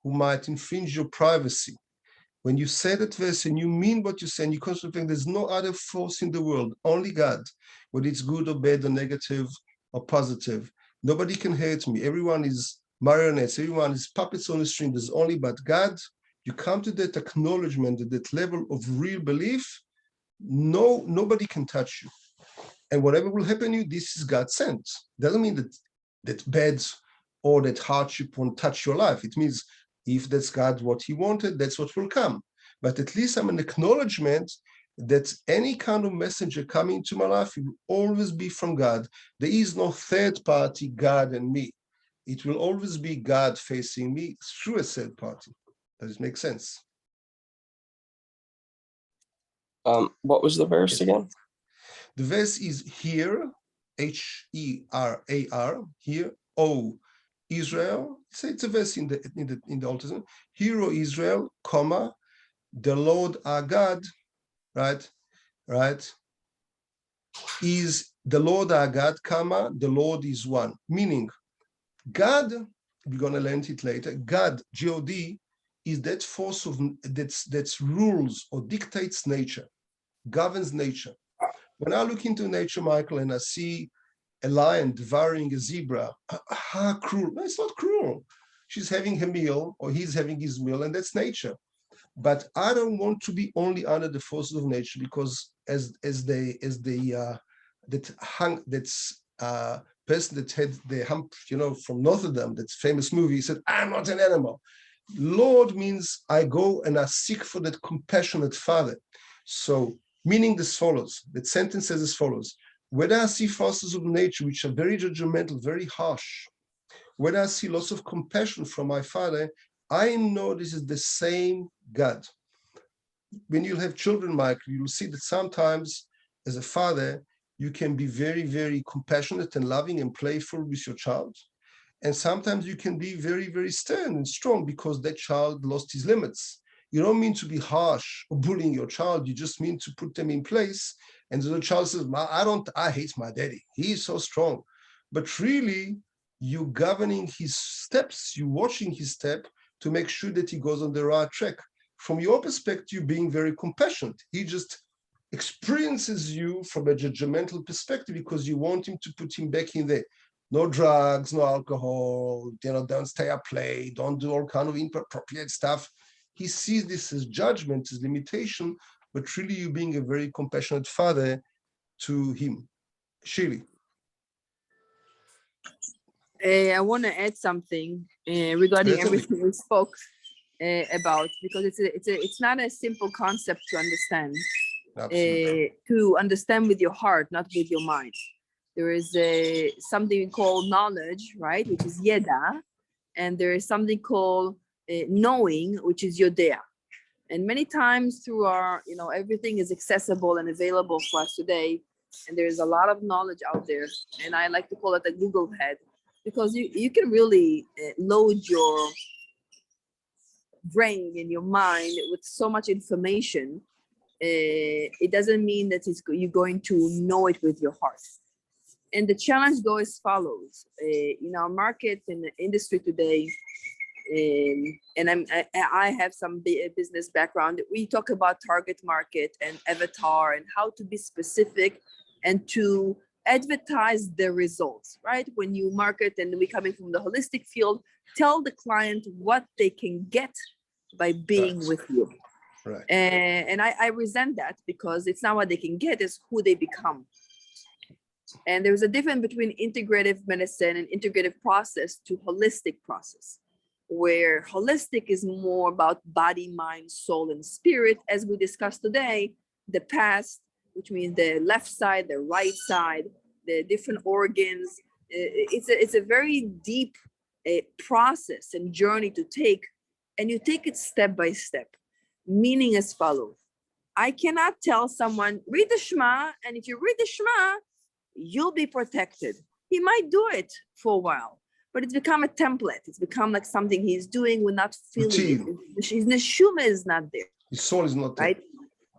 who might infringe your privacy, when you say that verse and you mean what you say, and you constantly think there's no other force in the world, only God, whether it's good or bad or negative or positive, nobody can hurt me. Everyone is marionettes. Everyone is puppets on the string. There's only but God. You come to that acknowledgement, at that level of real belief, nobody can touch you. And whatever will happen to you, this is God sent. Doesn't mean that bad or that hardship won't touch your life. It means if that's God what he wanted, that's what will come. But at least I'm an acknowledgement that any kind of messenger coming into my life will always be from God. There is no third party, God and me. It will always be God facing me through a third party. Does it make sense? What was the verse again? The verse is here, H-E-R-A-R, here, O Israel. It's a verse in the Old Testament. Hear, O Israel, comma, the Lord our God, right, is the Lord our God, comma, the Lord is one. Meaning, God, we're going to learn it later, God, G-O-D, is that force of that's rules or dictates nature, governs nature. When I look into nature, Michael, and I see a lion devouring a zebra, how cruel. No, it's not cruel. She's having her meal or he's having his meal, and that's nature. But I don't want to be only under the forces of nature, because person that had the hump, from Notre Dame, that famous movie, he said, I'm not an animal. Lord means I go and I seek for that compassionate father. So meaning this follows, that sentence says as follows: whether I see forces of nature which are very judgmental, very harsh, whether I see lots of compassion from my father, I know this is the same God. When you have children, Michael, you'll see that sometimes as a father, you can be very, very compassionate and loving and playful with your child. And sometimes you can be very, very stern and strong because that child lost his limits. You don't mean to be harsh or bullying your child. You just mean to put them in place. And the child says, I hate my daddy. He is so strong. But really, you're governing his steps. You're watching his step to make sure that he goes on the right track. From your perspective, being very compassionate. He just experiences you from a judgmental perspective because you want him to put him back in there. No drugs, no alcohol, don't stay up late, don't do all kind of inappropriate stuff. He sees this as judgment, as limitation, but really you being a very compassionate father to him. Shirley. I want to add something regarding everything we spoke about, because it's not a simple concept to understand. To understand with your heart, not with your mind. There is something called knowledge, right, which is yeda, and there is something called knowing, which is yodea. And many times through our, everything is accessible and available for us today, and there's a lot of knowledge out there, and I like to call it a Google head, because you can really load your brain and your mind with so much information. It doesn't mean that you're going to know it with your heart. And the challenge goes as follows. In our market and the industry today, and I have some business background, we talk about target market and avatar and how to be specific and to advertise the results, right? When you market, and we coming from the holistic field, tell the client what they can get by being with you. Right. And I resent that, because it's not what they can get, it's who they become. And there's a difference between integrative medicine and integrative process to holistic process, where holistic is more about body, mind, soul, and spirit, as we discussed today, the past, which means the left side, the right side, the different organs. It's a very deep process and journey to take, and you take it step by step, meaning as follows. I cannot tell someone, read the Shema, and if you read the Shema, you'll be protected. He might do it for a while, but it's become a template. It's become like something he's doing. We're not feeling it. His neshama is not there. His soul is not there. Right?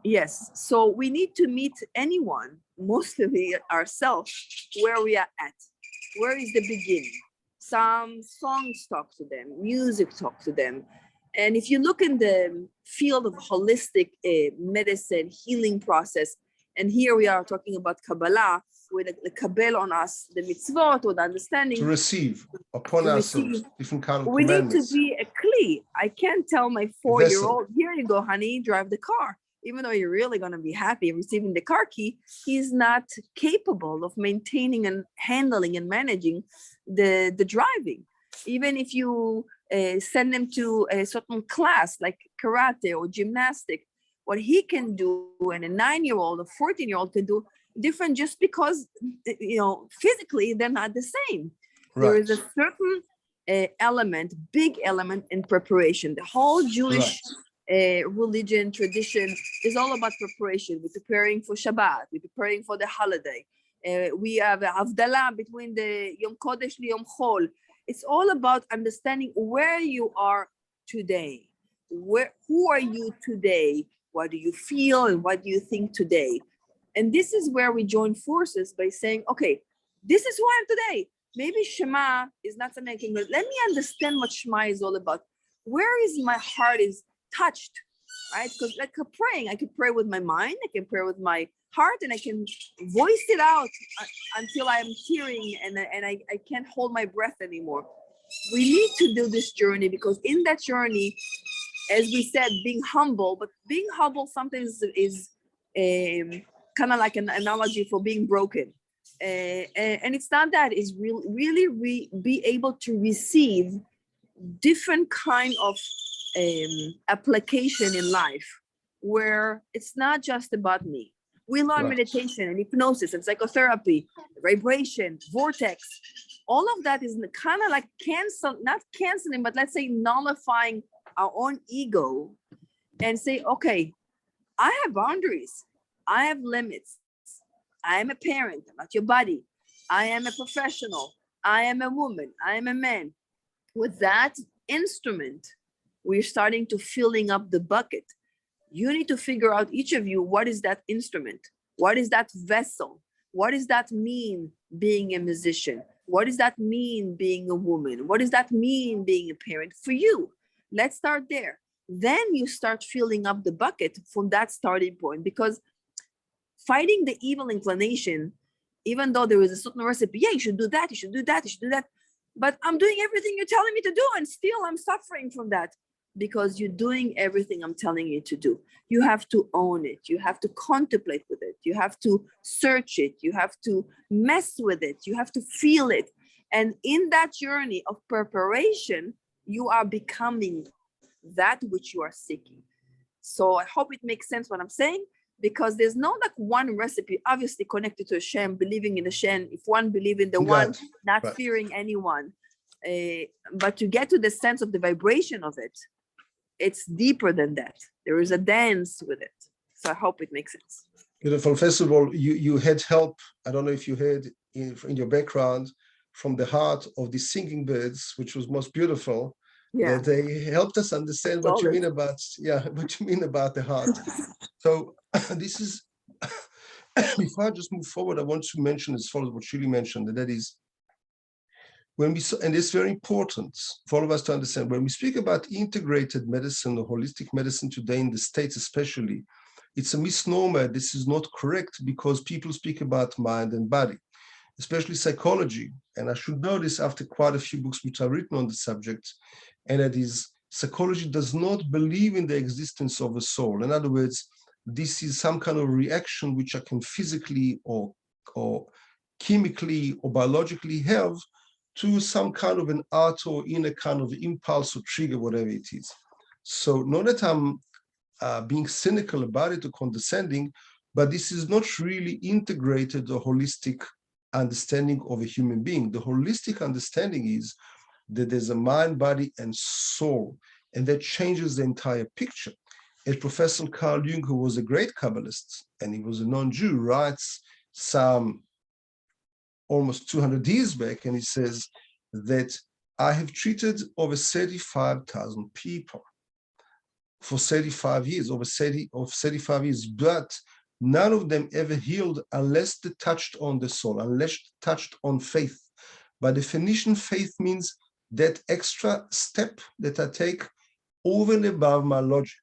Yes. So we need to meet anyone, mostly ourselves, where we are at. Where is the beginning? Some songs talk to them, music talk to them. And if you look in the field of holistic medicine, healing process, and here we are talking about Kabbalah, with the Kabbalah on us, the mitzvot, or the understanding. To receive upon ourselves different kind of we commandments. need to be a kli. I can't tell my 4-year-old, here you go, honey, drive the car. Even though you're really going to be happy receiving the car key, he's not capable of maintaining and handling and managing the driving. Even if you send him to a certain class like karate or gymnastic, what he can do and a 9-year-old or 14-year-old can do different, just because, you know, physically they're not the same. Right. There is a certain element, big element in preparation. The whole Jewish religion, tradition is all about preparation. We're preparing for Shabbat, we're preparing for the holiday. We have Havdalah between the Yom Kodesh and Yom Chol. It's all about understanding where you are today. Who are you today? What do you feel and what do you think today? And this is where we join forces by saying, okay, this is who I am today. Maybe Shema is not something I can, but let me understand what Shema is all about. Where is my heart is touched, right? Because like praying, I can pray with my mind, I can pray with my heart, and I can voice it out until I'm tearing and I can't hold my breath anymore. We need to do this journey, because in that journey, as we said, being humble, but being humble sometimes is kind of like an analogy for being broken. And it's not that, it's really be able to receive different kind of application in life, where it's not just about me. We learn meditation and hypnosis and psychotherapy, vibration, vortex. All of that is kind of like not canceling, but let's say nullifying our own ego and say, okay, I have boundaries. I have limits. I am a parent, I'm not your body. I am a professional. I am a woman. I am a man. With that instrument, we're starting to filling up the bucket. You need to figure out, each of you, what is that instrument? What is that vessel? What does that mean being a musician? What does that mean being a woman? What does that mean being a parent for you? Let's start there. Then you start filling up the bucket from that starting point, because fighting the evil inclination, even though there is a certain recipe, yeah, you should do that, you should do that, you should do that. But I'm doing everything you're telling me to do, and still I'm suffering from that, because you're doing everything I'm telling you to do. You have to own it. You have to contemplate with it. You have to search it. You have to mess with it. You have to feel it. And in that journey of preparation, you are becoming that which you are seeking. So I hope it makes sense what I'm saying, because there's no like one recipe, obviously connected to Hashem, believing in Hashem. If one believe in the one, not fearing anyone. But to get to the sense of the vibration of it, it's deeper than that. There is a dance with it. So I hope it makes sense. Beautiful. First of all, you had help. I don't know if you heard in your background from the heart of the singing birds, which was most beautiful. Yeah, they helped us understand what you mean about the heart. So this is, before I just move forward, I want to mention as follows what Shuli mentioned, and that is, when we, and it's very important for all of us to understand, when we speak about integrated medicine or holistic medicine today in the States especially, it's a misnomer. This is not correct, because people speak about mind and body. especially psychology, and I should know this after quite a few books which are written on the subject, and that is, psychology does not believe in the existence of a soul. In other words, this is some kind of reaction which I can physically or chemically or biologically have to some kind of an art or inner kind of impulse or trigger, whatever it is. So not that I'm being cynical about it or condescending, but this is not really integrated or holistic understanding of a human being. The holistic understanding is that there's a mind, body, and soul, and that changes the entire picture. As Professor Carl Jung, who was a great Kabbalist, and he was a non-Jew, writes some almost 200 years back, and he says that I have treated over 35,000 people for 35 years, over 35 years, but none of them ever healed unless they touched on the soul, unless they touched on faith. By definition, faith means that extra step that I take over and above my logic.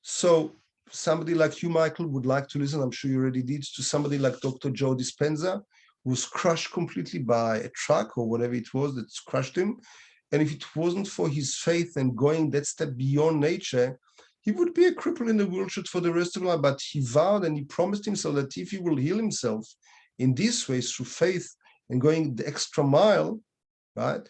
So somebody like you, Michael, would like to listen, I'm sure you already did, to somebody like Dr. Joe Dispenza, who was crushed completely by a truck or whatever it was that's crushed him. And if it wasn't for his faith and going that step beyond nature, he would be a cripple in a wheelchair for the rest of life. But he vowed and he promised himself that if he will heal himself in this way through faith and going the extra mile, right,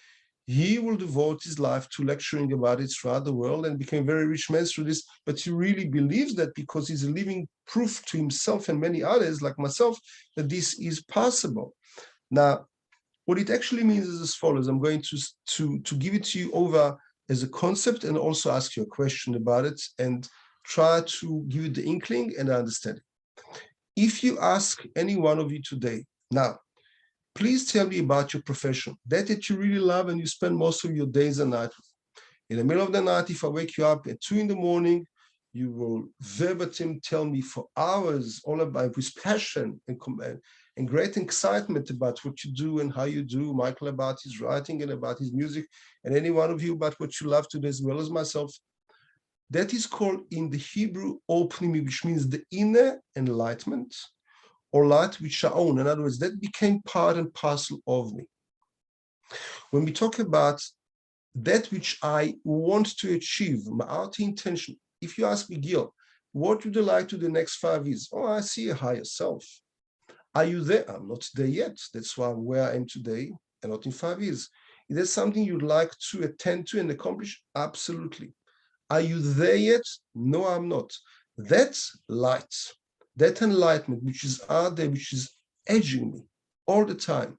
he will devote his life to lecturing about it throughout the world and became a very rich man through this. But he really believes that because he's a living proof to himself and many others like myself that this is possible. Now, what it actually means is as follows. I'm going to give it to you over as a concept and also ask you a question about it and try to give you the inkling and understanding. If you ask any one of you today, now, please tell me about your profession, that you really love and you spend most of your days and nights with. In the middle of the night, if I wake you up at 2 a.m, you will verbatim tell me for hours all about with passion and great excitement about what you do and how you do, Michael about his writing and about his music, and any one of you about what you love to do as well as myself. That is called in the Hebrew opnimi, which means the inner enlightenment, or light which I own. In other words, that became part and parcel of me. When we talk about that which I want to achieve, my outer intention, if you ask me, Gil, what would you like to do the next 5 years? Oh, I see a higher self. Are you there? I'm not there yet. That's why I'm where I am today and not in 5 years. Is that something you'd like to attend to and accomplish? Absolutely. Are you there yet? No, I'm not. That's light. That enlightenment, which is out there, which is edging me all the time.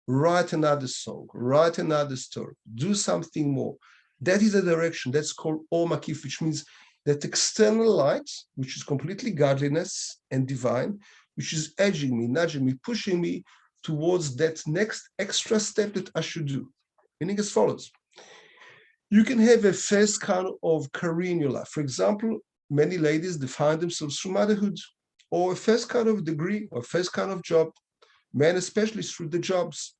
Write another song, write another story, do something more. That is a direction. That's called Or Makif, which means that external light, which is completely godliness and divine, which is edging me, nudging me, pushing me towards that next extra step that I should do. Meaning as follows. You can have a first kind of career in your life. For example, many ladies define themselves through motherhood, or a first kind of degree, or first kind of job, men especially through the jobs.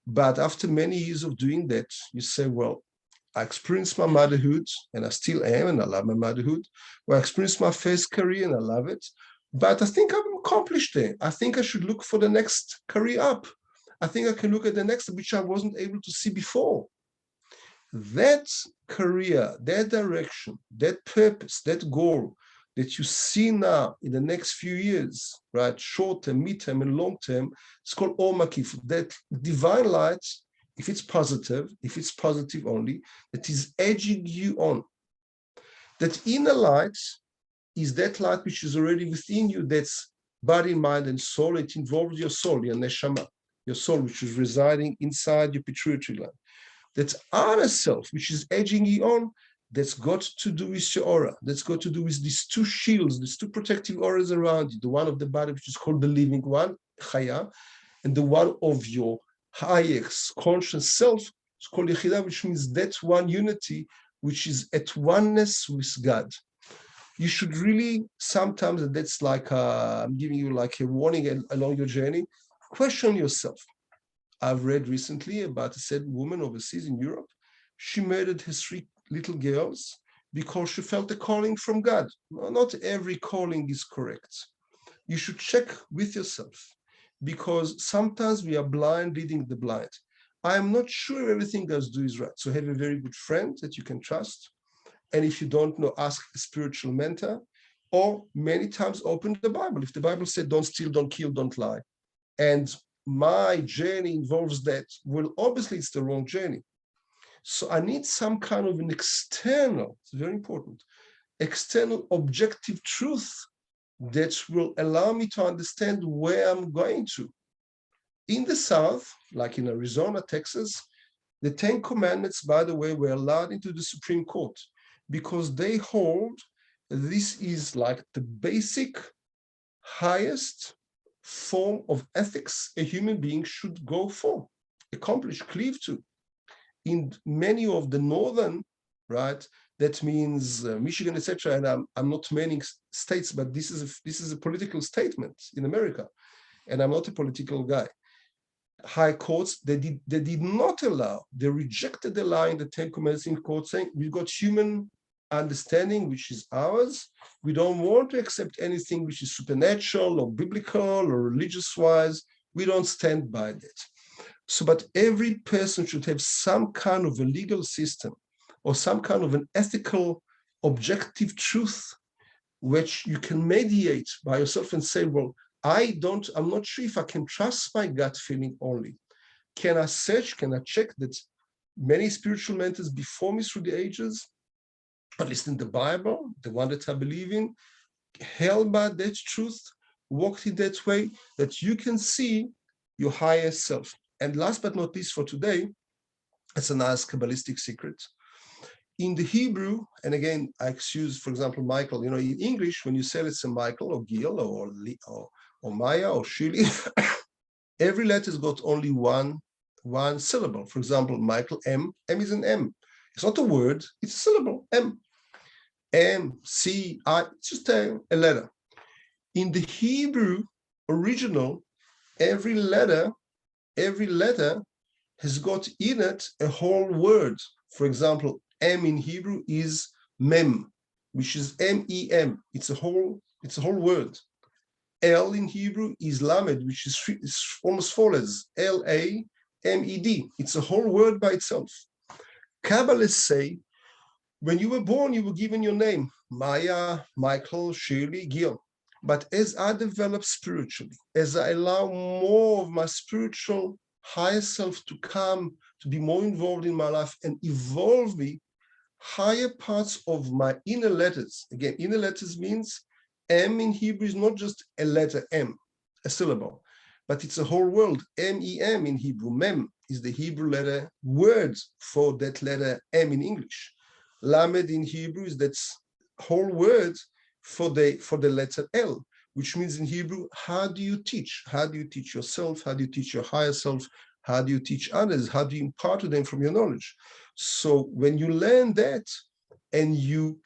But after many years of doing that, you say, well, I experienced my motherhood, and I still am, and I love my motherhood. Well, I experienced my first career, and I love it. But I think I'm accomplished there. I think I should look for the next career up. I think I can look at the next, which I wasn't able to see before. That career, that direction, that purpose, that goal that you see now in the next few years, right? Short term, mid-term, and long term, it's called Or Makif. That divine light, if it's positive only, that is edging you on. That inner light is that light which is already within you, that's body, mind, and soul. It involves your soul, your neshama, your soul, which is residing inside your pituitary gland. That's outer self, which is edging you on, that's got to do with your aura. That's got to do with these two shields, these two protective auras around you. The one of the body, which is called the living one, Chaya, and the one of your highest conscious self, it's called Yechida, which means that one unity, which is at oneness with God. You should really, sometimes, and that's like, I'm giving you like a warning along your journey, question yourself. I've read recently about a certain woman overseas in Europe. She murdered her 3 little girls because she felt a calling from God. Not every calling is correct. You should check with yourself. because sometimes we are blind leading the blind. I am not sure everything God's do is right. So have a very good friend that you can trust. And if you don't know, ask a spiritual mentor, or many times open the Bible. If the Bible said, don't steal, don't kill, don't lie, and my journey involves that, well, obviously it's the wrong journey. So I need some kind of an external, it's very important, external objective truth that will allow me to understand where I'm going to. In the South, like in Arizona, Texas, the 10 Commandments, by the way, were allowed into the Supreme Court because they hold this is like the basic, highest form of ethics a human being should go for, accomplish, cleave to. In many of the northern, right, that means Michigan, etc., and I'm not naming states, but this is a political statement in America, and I'm not a political guy. High courts, they did not allow, they rejected the lie in the 10 Commandments in court, saying we've got human understanding, which is ours. We don't want to accept anything which is supernatural or biblical or religious wise. We don't stand by that. So, but every person should have some kind of a legal system or some kind of an ethical, objective truth, which you can mediate by yourself and say, well, I'm not sure if I can trust my gut feeling only. Can I search, can I check that many spiritual mentors before me through the ages, at least in the Bible, the one that I believe in, held by that truth, walked in that way, that you can see your higher self. And last but not least for today, it's a nice Kabbalistic secret. In the Hebrew, and again, I excuse, for example, Michael, in English, when you say it's a Michael or Gil or Maya or Shili, every letter's got only one syllable. For example, Michael, M is an M. It's not a word, it's a syllable, M, C, I, it's just a letter. In the Hebrew original, every letter has got in it a whole word. For example, M in Hebrew is mem, which is M-E-M. It's a whole word. L in Hebrew is lamed, which is almost four letters, L-A-M-E-D. It's a whole word by itself. Kabbalists say, when you were born, you were given your name, Maya, Michael, Shirley, Gil. But as I develop spiritually, as I allow more of my spiritual higher self to come, to be more involved in my life and evolve me, higher parts of my inner letters, again, inner letters means M in Hebrew is not just a letter M, a syllable, but it's a whole word. M-E-M in Hebrew, mem is the Hebrew letter word for that letter M in English. Lamed in Hebrew is that whole word for the letter L, which means in Hebrew, how do you teach? How do you teach yourself? How do you teach your higher self? How do you teach others? How do you impart to them from your knowledge? So when you learn that and you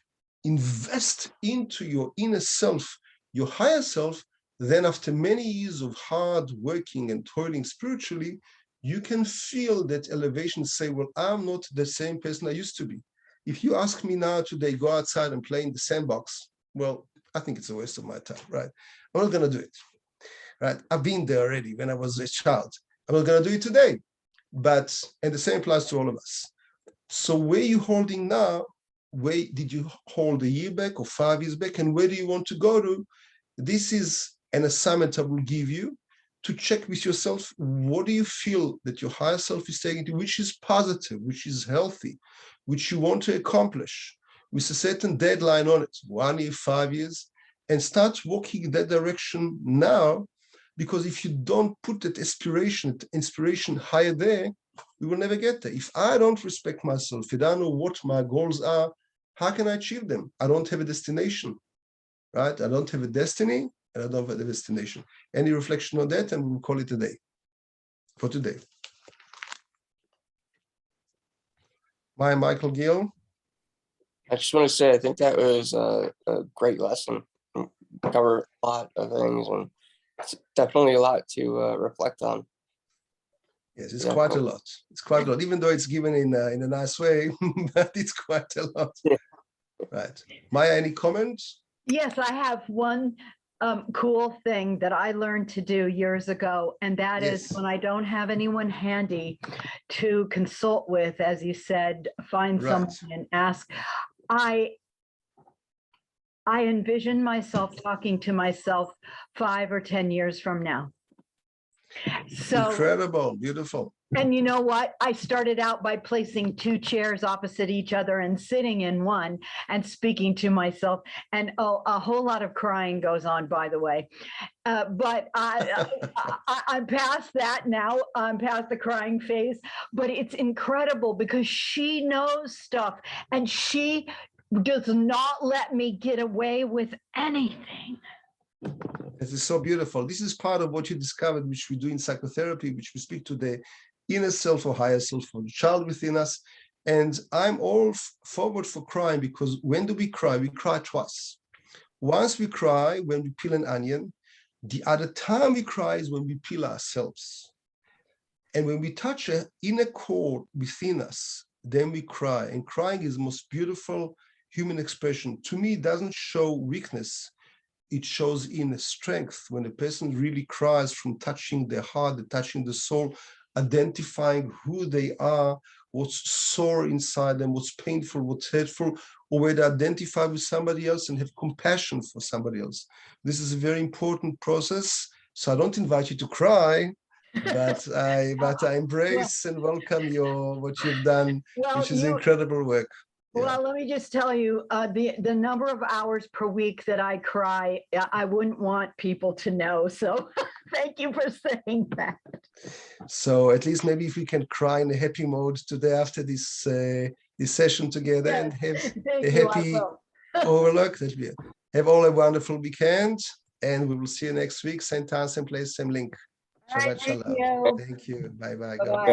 invest into your inner self, your higher self, then after many years of hard working and toiling spiritually, you can feel that elevation, say, well, I'm not the same person I used to be. If you ask me now today, go outside and play in the sandbox, well, I think it's a waste of my time, right? I'm not going to do it, right? I've been there already when I was a child. I'm not going to do it today, and the same applies to all of us. So where are you holding now? Where did you hold a year back or 5 years back? And where do you want to go to? This is an assignment I will give you to check with yourself. What do you feel that your higher self is taking to, which is positive, which is healthy, which you want to accomplish with a certain deadline on it, 1 year, 5 years, and start walking in that direction now. Because if you don't put that inspiration higher there, we will never get there. If I don't respect myself, if I don't know what my goals are, how can I achieve them? I don't have a destination, right? I don't have a destiny, and I don't have a destination. Any reflection on that, and we'll call it a day for today. Michael Gill. I just want to say, I think that was a great lesson. Cover a lot of things, and it's definitely a lot to reflect on. Yes, it's quite a lot. It's quite a lot, even though it's given in a nice way, but it's quite a lot. Yeah. Right. Maya, any comments? Yes, I have one. cool thing that I learned to do years ago, and that is Yes. when I don't have anyone handy to consult with, as you said, find Right. someone and ask. I envision myself talking to myself 5 or 10 years from now. So Incredible, beautiful. and you know what? I started out by placing 2 chairs opposite each other and sitting in one and speaking to myself. And a whole lot of crying goes on, by the way. But I'm past that now. I'm past the crying phase. But it's incredible because she knows stuff and she does not let me get away with anything. This is so beautiful. This is part of what you discovered, which we do in psychotherapy, which we speak to the inner self or higher self, or the child within us. And I'm all forward for crying, because when do we cry? We cry twice. Once we cry when we peel an onion. The other time we cry is when we peel ourselves. And when we touch an inner chord within us, then we cry. And crying is the most beautiful human expression. To me, it doesn't show weakness. It shows inner strength. When a person really cries from touching their heart, touching the soul, identifying who they are, what's sore inside them, what's painful, what's hurtful, or where they identify with somebody else and have compassion for somebody else. This is a very important process. So I don't invite you to cry, but I embrace and welcome what you've done, which is incredible work. Well, let me just tell you, the number of hours per week that I cry, I wouldn't want people to know. So thank you for saying that. So at least maybe if we can cry in a happy mode today after this session together, and have a happy overlook. Have all a wonderful weekend, and we will see you next week, same time, same place, same link. Shabbat shalom. Thank you. Bye-bye. God bless.